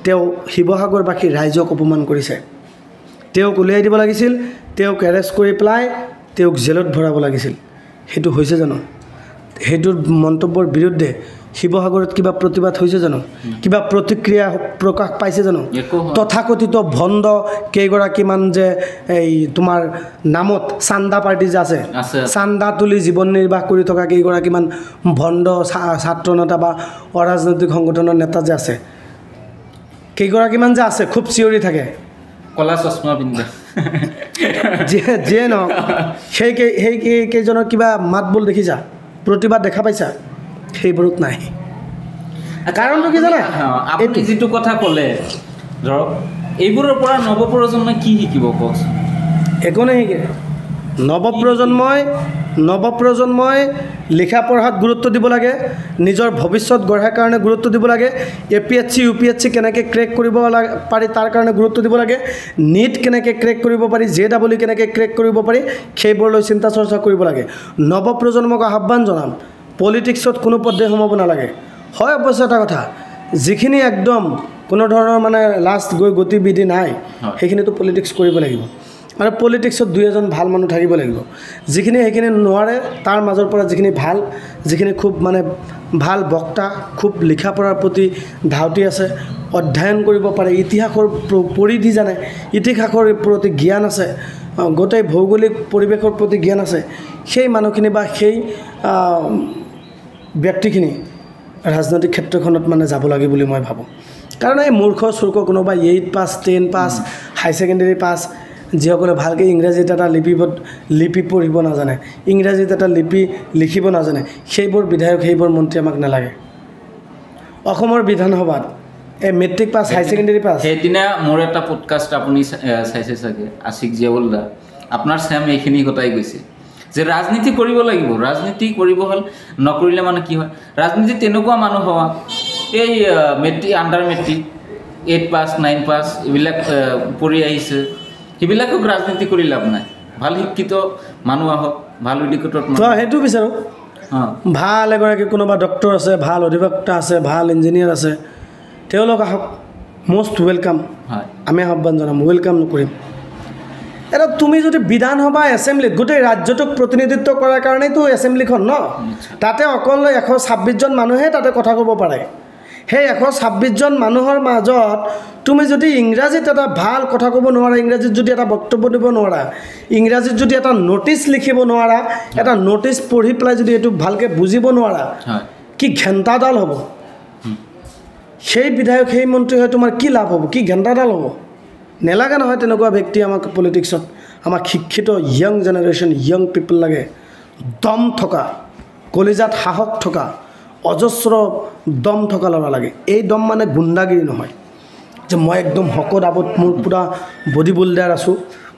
S1: তেওঁ শিৱসাগৰবাসী ৰাইজক অপমান কৰিছে তেওঁক উলিয়াই দিব লাগিছিল তেওঁক এৰেষ্ট কৰি পেলাই তেওঁক জেলত ভৰাব লাগিছিল সেইটো হৈছে জানো সেইটোৰ মন্তব্যৰ বিৰুদ্ধে শিৱসাগৰত কিবা প্ৰতিবাদ হৈছে জানো কিবা প্ৰতিক্ৰিয়া প্ৰকাশ পাইছে জানো তথাকথিত ভণ্ড কেইগৰাকীমান যে এই তোমাৰ নামত চান্দা পাৰ্টি যে আছে চান্দা তুলি জীৱন নিৰ্বাহ কৰি থকা কেইগৰাকীমান ভণ্ড ছাত্ৰ নেতা বা অৰাজনৈতিক সংগঠনৰ নেতা যে আছে কেইগৰাকীমান যে আছে খুব চিঞৰি থাকে
S2: কলা চশমা পিন্ধে
S1: যিয়ে নহওক সেই কেইজনৰ কিবা মাত বোল দেখিছা প্ৰতিবাদ দেখা পাইছা সেইবোৰত নাই কাৰণটো কি জানা
S2: আপুনি যিটো কথা ক'লে ধৰক এইবোৰৰ পৰা নৱপ্ৰজন্মই কি শিকিব কওকচোন
S1: একো নিশিকে নৱপ্ৰজন্মই লিখা পঢ়াত গুৰুত্ব দিব লাগে নিজৰ ভৱিষ্যত গঢ়াৰ কাৰণে গুৰুত্ব দিব লাগে APSC UPSC কেনেকৈ ক্ৰেক কৰিব পাৰি তাৰ কাৰণে গুৰুত্ব দিব লাগে নীট কেনেকৈ ক্ৰেক কৰিব পাৰি JEE কেনেকৈ ক্ৰেক কৰিব পাৰি সেইবোৰলৈ চিন্তা চৰ্চা কৰিব লাগে নৱপ্ৰজন্মক আহ্বান জনাম পলিটিক্সত কোনো পদ্ধতি সোমাব নালাগে হয় অৱশ্যে এটা কথা যিখিনি একদম কোনো ধৰণৰ মানে লাষ্ট গৈ গতিবিধি নাই সেইখিনিতো পলিটিক্স কৰিব লাগিব আৰু পলিটিক্সত দুই এজন ভাল মানুহ থাকিব লাগিব যিখিনি সেইখিনি নোৱাৰে তাৰ মাজৰ পৰা যিখিনি ভাল যিখিনি খুব মানে ভাল বক্তা খুব লিখা পঢ়াৰ প্ৰতি ধাউতি আছে অধ্যয়ন কৰিব পাৰে ইতিহাসৰ পৰিধি জানে ইতিহাসৰ প্ৰতি জ্ঞান আছে গোটেই ভৌগোলিক পৰিৱেশৰ প্ৰতি জ্ঞান আছে সেই মানুহখিনি বা সেই ব্যক্তিখিনি ৰাজনৈতিক ক্ষেত্ৰখনত মানে যাব লাগে বুলি মই ভাবোঁ কাৰণ এই মূৰ্খ চূৰ্খ কোনোবা 8 পাছ 10 পাছ হাই ছেকেণ্ডেৰী পাছ যিসকলে ভালকৈ ইংৰাজীত এটা লিপি পঢ়িব নাজানে ইংৰাজীত এটা লিপি লিখিব নাজানে সেইবোৰ বিধায়ক সেইবোৰ মন্ত্ৰী আমাক নালাগে অসমৰ বিধানসভাত এই মেট্ৰিক পাছ হাই ছেকেণ্ডেৰী পাছ
S2: সেইদিনা মোৰ এটা পডকাষ্ট আপুনি চাইছে চাগে আশিক জিয়াউল্লাহ আপোনাৰ চেম এইখিনি কথাই কৈছে যে ৰাজনীতি কৰিব লাগিব ৰাজনীতি কৰিব হ'ল নকৰিলে মানে কি হয় ৰাজনীতি তেনেকুৱা মানুহ হোৱা এই মেট্ৰিক আণ্ডাৰ মেট্ৰিক 8 পাছ 9 পাছ এইবিলাক পঢ়ি আহিছে সেইবিলাকক ৰাজনীতি কৰি লাভ নাই ভাল শিক্ষিত মানুহ আহক ভাল এডুকেটেড মানুহ
S1: সেইটো বিচাৰোঁ ভাল এগৰাকী কোনোবা ডক্টৰ আছে ভাল অধিবক্তা আছে ভাল ইঞ্জিনিয়াৰ আছে তেওঁলোক আহক মষ্ট ৱেলকাম
S2: হয়
S1: আমি আহ্বান জনাম ৱেলকাম কৰিম এটা তুমি যদি বিধানসভা এছেম্বলিত গোটেই ৰাজ্যটোক প্ৰতিনিধিত্ব কৰাৰ কাৰণেতো এছেম্বলিখন ন তাতে অকল 126 জন মানুহে তাতে কথা ক'ব পাৰে সেই 126 জন মানুহৰ মাজত তুমি যদি ইংৰাজীত এটা ভাল কথা ক'ব নোৱাৰা ইংৰাজীত যদি এটা বক্তব্য দিব নোৱাৰা ইংৰাজীত যদি এটা নোটিছ লিখিব নোৱাৰা এটা নোটিছ পঢ়ি পেলাই যদি এইটো ভালকৈ বুজিব নোৱাৰা কি ঘেণ্টাডাল হ'ব সেই বিধায়ক সেই মন্ত্ৰী হয় তোমাৰ কি লাভ হ'ব কি ঘেণ্টাডাল হ'ব নেলাগে নহয় তেনেকুৱা ব্যক্তি আমাক পলিটিক্সত আমাক শিক্ষিত য়ং জেনেৰেশ্যন য়ং পিপল লাগে দম থকা কলিজাত সাহস থকা অজস্ৰ দম থকা ল'ৰা লাগে এই দম মানে গুণ্ডাগিৰি নহয় যে মই একদম শকত আবত মোৰ পূৰা বডি বিল্ডাৰ আছোঁ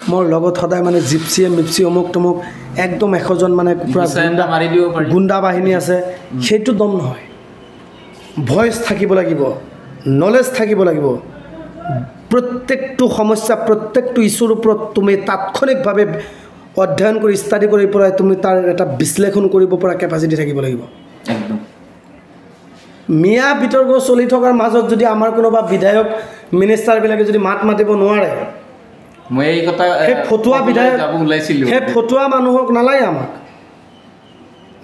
S1: মোৰ লগত সদায় মানে জিপচিয়ে মিপচি অমুক তমুক একদম 100 জন মানে পূৰা গুণ্ডা বাহিনী আছে সেইটো দম নহয় ভইচ থাকিব লাগিব নলেজ থাকিব লাগিব প্ৰত্যেকটো সমস্যা প্ৰত্যেকটো ইছ্যুৰ ওপৰত তুমি তাৎক্ষণিকভাৱে অধ্যয়ন কৰি ষ্টাডি কৰি পৰাই তুমি তাৰ এটা বিশ্লেষণ কৰিব পৰা কেপাচিটি থাকিব লাগিব
S2: একদম
S1: মিয়া বিতৰ্ক চলি থকাৰ মাজত যদি আমাৰ কোনোবা বিধায়ক মিনিষ্টাৰবিলাকে যদি মাত মাতিব নোৱাৰে
S2: মই এই কথা
S1: সেই ফটুৱা বিধায়ক ওলাইছিলোঁ সেই ফটুৱা মানুহক নালাগে আমাক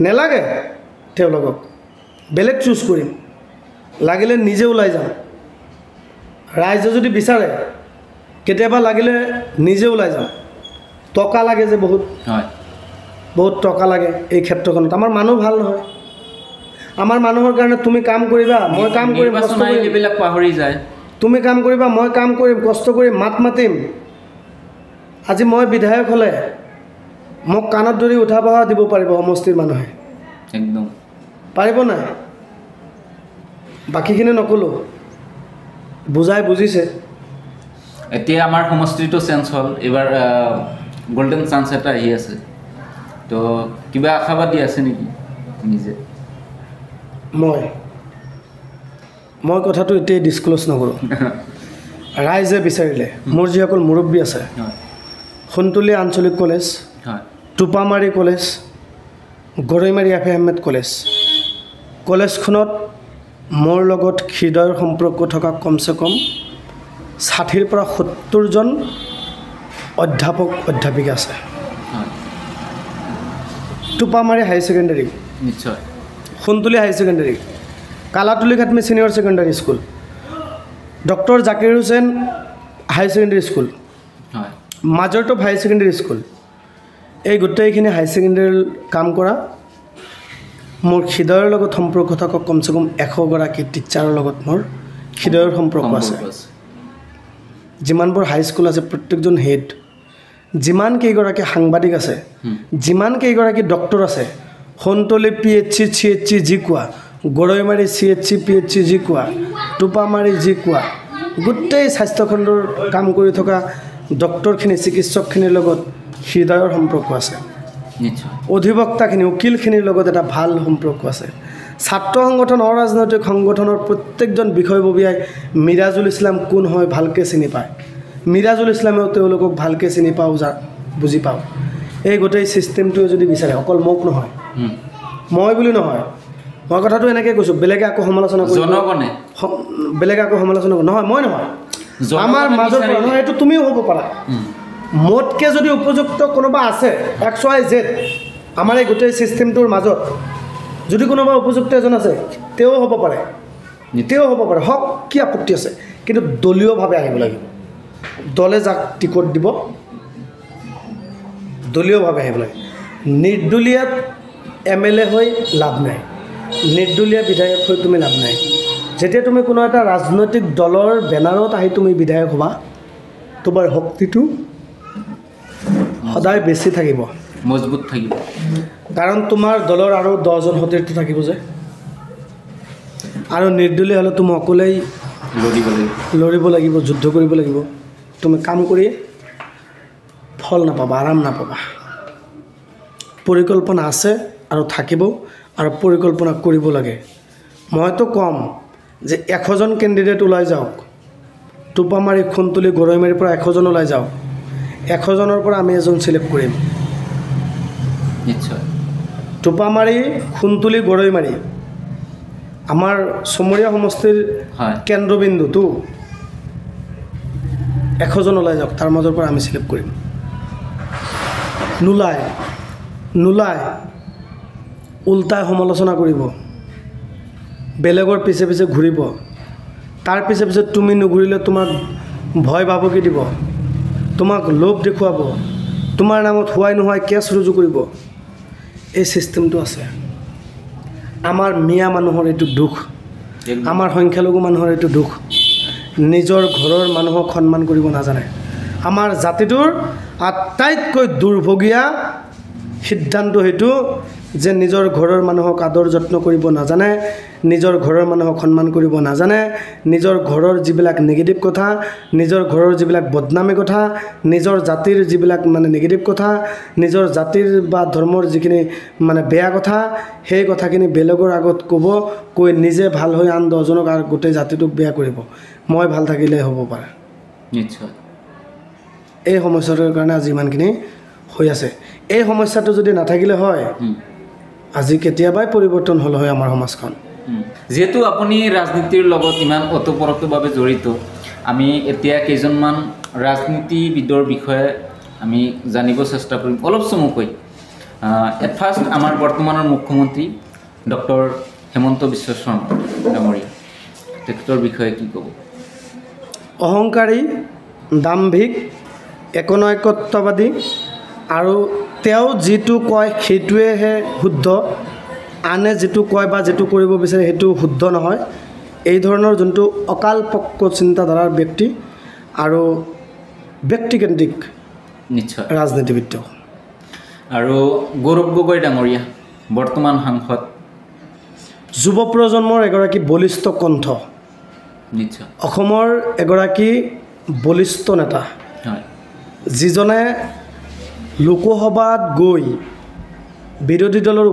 S1: নেলাগে তেওঁলোকক বেলেগ চুজ কৰিম লাগিলে নিজে ওলাই যাম ৰাইজে যদি বিচাৰে কেতিয়াবা লাগিলে নিজে ওলাই যাম টকা লাগে যে বহুত বহুত টকা লাগে এই ক্ষেত্ৰখনত আমাৰ মানুহ ভাল নহয় আমাৰ মানুহৰ কাৰণে তুমি কাম কৰিবা মই কাম কৰিম কষ্ট কৰিম
S2: এইবিলাক পাহৰি যায়
S1: তুমি কাম কৰিবা মই কাম কৰিম কষ্ট কৰিম মাতিম আজি মই বিধায়ক হ'লে মোক কাণত ধৰি উঠা বহা দিব পাৰিব সমষ্টিৰ মানুহে
S2: একদম
S1: পাৰিব নাই বাকীখিনি নক'লোঁ বুজাই বুজিছে
S2: এতিয়া আমাৰ সমষ্টিটো চেঞ্জ হ'ল এইবাৰ গোল্ডেন চান্স এটা আহি আছে তো কিবা আশাবাদী আছে নেকি নিজে
S1: মই কথাটো এতিয়াই ডিছক্ল'জ নকৰোঁ ৰাইজে বিচাৰিলে মোৰ যিসকল মুৰব্বী আছে সোণতলী আঞ্চলিক college Topamari college Goroimari F Ahmed কলেজখনত মোৰ লগত হৃদয়ৰ সম্পৰ্ক থকা কমচে কম 60ৰ পৰা 70জন অধ্যাপক অধ্যাপিকা আছে টোপামাৰী হাই ছেকেণ্ডেৰী
S2: নিশ্চয়
S1: Sontali high secondary Kalatuli Ghatmi senior secondary school doctor Zakir Hussain high secondary school Majartop high secondary school এই গোটেইখিনি হাই ছেকেণ্ডেৰী কাম কৰা মোৰ হৃদয়ৰ লগত সম্পৰ্ক থকা কমচে কম 100গৰাকী টিচাৰৰ লগত মোৰ হৃদয়ৰ সম্পৰ্ক আছে যিমানবোৰ হাই স্কুল আছে প্ৰত্যেকজন হেড যিমান কেইগৰাকী সাংবাদিক আছে যিমান কেইগৰাকী ডক্টৰ আছে সোণতলী PHC CHC যি কোৱা গৰৈমাৰী CHC PHC যি কোৱা টোপামাৰী যি কোৱা গোটেই স্বাস্থ্যখণ্ডৰ কাম কৰি থকা ডক্টৰখিনি চিকিৎসকখিনিৰ লগত হৃদয়ৰ সম্পৰ্ক আছে অধিবক্তাখিনি উকিলখিনিৰ লগত এটা ভাল সম্পৰ্ক আছে ছাত্ৰ সংগঠন অৰাজনৈতিক সংগঠনৰ প্ৰত্যেকজন বিষয়ববীয়াই মিৰাজুল ইছলাম কোন হয় ভালকৈ চিনি পায় মিৰাজুল ইছলামেও তেওঁলোকক ভালকৈ চিনি পাওঁ বুজি পাওঁ এই গোটেই ছিষ্টেমটোৱে যদি বিচাৰে অকল মোক নহয় মই বুলি নহয় মই কথাটো এনেকৈ কৈছোঁ বেলেগে আকৌ সমালোচনা কৰিব বেলেগে আকৌ সমালোচনা কৰিব নহয় মই নহয় আমাৰ মাজৰ পৰা নহয় এইটো তুমিও হ'ব পাৰা মোতকৈ যদি উপযুক্ত কোনোবা আছে XYZ আমাৰ এই গোটেই ছিষ্টেমটোৰ মাজত যদি কোনোবা উপযুক্ত এজন আছে তেওঁ হ'ব পাৰে হওক কি আপত্তি আছে কিন্তু দলীয়ভাৱে আহিব লাগিব দলে যাক টিকট দিব দলীয়ভাৱে আহিব লাগে নিৰ্দলীয়াত MLA হৈ লাভ নাই নিৰ্দলীয় বিধায়ক হৈ তুমি লাভ নাই যেতিয়া তুমি কোনো এটা ৰাজনৈতিক দলৰ বেনাৰত আহি তুমি বিধায়ক হ'বা তোমাৰ শক্তিটো সদায় বেছি থাকিব
S2: মজবুত থাকিব
S1: কাৰণ তোমাৰ দলৰ আৰু 10জন সতীৰ্থ থাকিব যে আৰু নিৰ্দলীয় হ'লে তুমি অকলেই লৰিব লাগিব যুদ্ধ কৰিব লাগিব তুমি কাম কৰি ফল নাপাবা আৰাম নাপাবা পৰিকল্পনা আছে আৰু থাকিব আৰু পৰিকল্পনা কৰিব লাগে মইতো ক'ম যে 100জন কেণ্ডিডেট ওলাই যাওক টোপামাৰী সোণতলী গৰৈমাৰীৰ পৰা 100জন ওলাই যাওক 100জনৰ পৰা আমি এজন চিলেক্ট কৰিম
S2: নিশ্চয়
S1: টোপামাৰী সোণতলী গৰৈমাৰী আমাৰ চমৰীয়া সমষ্টিৰ কেন্দ্ৰবিন্দুটো 100জন ওলাই যাওক তাৰ মাজৰ পৰা আমি চিলেক্ট কৰিম নোলায় উল্টাই সমালোচনা কৰিব বেলেগৰ পিছে পিছে ঘূৰিব তাৰ পিছে পিছে তুমি নুঘূৰিলে তোমাক ভয় ভাবুকি দিব তোমাক লোভ দেখুৱাব তোমাৰ নামত হোৱাই নোহোৱাই কেছ ৰুজু কৰিব এই ছিষ্টেমটো আছে আমাৰ মিয়া মানুহৰ এইটো দুখ আমাৰ সংখ্যালঘু মানুহৰ এইটো দুখ নিজৰ ঘৰৰ মানুহক সন্মান কৰিব নাজানে আমাৰ জাতিটোৰ আটাইতকৈ দুৰ্ভগীয়া সিদ্ধান্ত সেইটো যে নিজৰ ঘৰৰ মানুহক আদৰ যত্ন কৰিব নাজানে নিজৰ ঘৰৰ মানুহক সন্মান কৰিব নাজানে নিজৰ ঘৰৰ যিবিলাক নিগেটিভ কথা নিজৰ ঘৰৰ যিবিলাক বদনামী কথা নিজৰ জাতিৰ যিবিলাক মানে নিগেটিভ কথা নিজৰ জাতিৰ বা ধৰ্মৰ যিখিনি মানে বেয়া কথা সেই কথাখিনি বেলেগৰ আগত কৈ নিজে ভাল হৈ আন 10জনক আৰু গোটেই জাতিটোক বেয়া কৰিব মই ভাল থাকিলে হ'ব পাৰে
S2: নিশ্চয়
S1: এই সমস্যাটোৰ কাৰণে আজি ইমানখিনি হৈ আছে এই সমস্যাটো যদি নাথাকিলে হয় আজি কেতিয়াবাই পৰিৱৰ্তন হ'ল হয় আমাৰ সমাজখন
S2: যেহেতু আপুনি ৰাজনীতিৰ লগত ইমান ওতঃপ্ৰোতভাৱে জড়িত আমি এতিয়া কেইজনমান ৰাজনীতিবিদৰ বিষয়ে আমি জানিব চেষ্টা কৰিম অলপ চমুকৈ এট ফাৰ্ষ্ট আমাৰ বৰ্তমানৰ মুখ্যমন্ত্ৰী ডক্টৰ হেমন্ত বিশ্ব শৰ্মা ডাঙৰীয়া, তেখেতৰ বিষয়ে কি ক'ব?
S1: অহংকাৰী, দাম্ভিক, একনৈকত্যবাদী আৰু তেওঁ যিটো কয় সেইটোৱেহে শুদ্ধ, আনে যিটো কয় বা যিটো কৰিব বিচাৰে সেইটো শুদ্ধ নহয়, এই ধৰণৰ যোনটো অকালপক্ষ চিন্তাধাৰাৰ ব্যক্তি আৰু ব্যক্তিকেন্দ্ৰিক
S2: নিশ্চয়
S1: ৰাজনীতিবিদ।
S2: আৰু গৌৰৱ গগৈ ডাঙৰীয়া বৰ্তমান সাংসদ,
S1: যুৱ প্ৰজন্মৰ এগৰাকী বলিষ্ঠ কণ্ঠ,
S2: নিশ্চয়
S1: অসমৰ এগৰাকী বলিষ্ঠ নেতা,
S2: হয়
S1: যিজনে লোকসভাত গৈ বিৰোধী দলৰ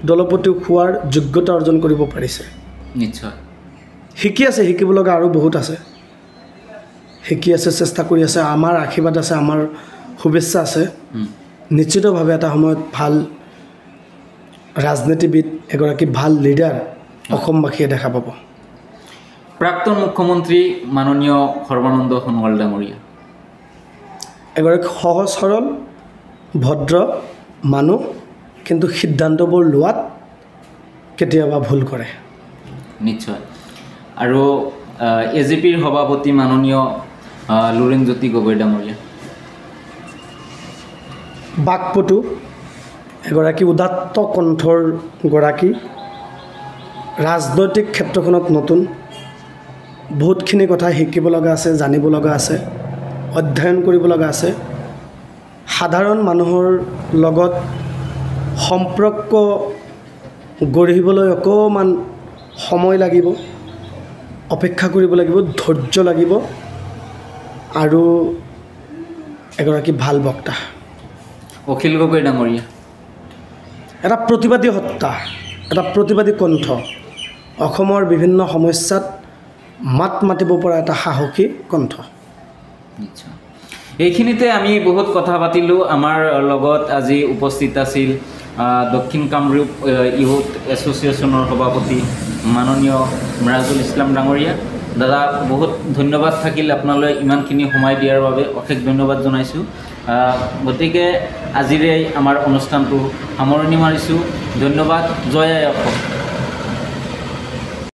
S1: দলপতি হোৱাৰ যোগ্যতা অৰ্জন কৰিব পাৰিছে।
S2: নিশ্চয়
S1: শিকি আছে, শিকিব লগা আৰু বহুত আছে, শিকি আছে, চেষ্টা কৰি আছে, আমাৰ আশীৰ্বাদ আছে, আমাৰ শুভেচ্ছা আছে। নিশ্চিতভাৱে এটা সময়ত ভাল ৰাজনীতিবিদ, এগৰাকী ভাল লিডাৰ অসমবাসীয়ে দেখা পাব।
S2: প্ৰাক্তন মুখ্যমন্ত্ৰী মাননীয় সৰ্বানন্দ সোণোৱাল ডাঙৰীয়া,
S1: এগৰাকী সহজ সৰল ভদ্ৰ মানুহ, কিন্তু সিদ্ধান্তবোৰ লোৱাত কেতিয়াবা ভুল কৰে।
S2: নিশ্চয়। আৰু AJPৰ সভাপতি মাননীয় লুৰেণজ্যোতি গগৈ ডাঙৰীয়া,
S1: বাকপটু, এগৰাকী উদাত্ত কণ্ঠৰ গৰাকী, ৰাজনৈতিক ক্ষেত্ৰখনত নতুন, বহুতখিনি কথা শিকিব লগা আছে, জানিব লগা আছে, অধ্যয়ন কৰিব লগা আছে। সাধাৰণ মানুহৰ লগত সম্পৰ্ক গঢ়িবলৈ অকণমান সময় লাগিব, অপেক্ষা কৰিব লাগিব, ধৈৰ্য লাগিব, আৰু এগৰাকী ভাল বক্তা।
S2: অখিল গগৈ ডাঙৰীয়া,
S1: এটা প্ৰতিবাদী সত্তা, এটা প্ৰতিবাদী কণ্ঠ, অসমৰ বিভিন্ন সমস্যাত মাত মাতিব পৰা এটা সাহসী কণ্ঠ।
S2: নিশ্চয়। এইখিনিতে আমি বহুত কথা পাতিলোঁ। আমাৰ লগত আজি উপস্থিত আছিল দক্ষিণ কামৰূপ ইউথ এছ'চিয়েশ্যনৰ সভাপতি মাননীয় মিৰাজুল ইছলাম ডাঙৰীয়া। দাদা, বহুত ধন্যবাদ থাকিল আপোনালৈ ইমানখিনি সময় দিয়াৰ বাবে, অশেষ ধন্যবাদ জনাইছোঁ। গতিকে আজিৰে আমাৰ অনুষ্ঠানটো সামৰণি মাৰিছোঁ। ধন্যবাদ। জয় আই অসম।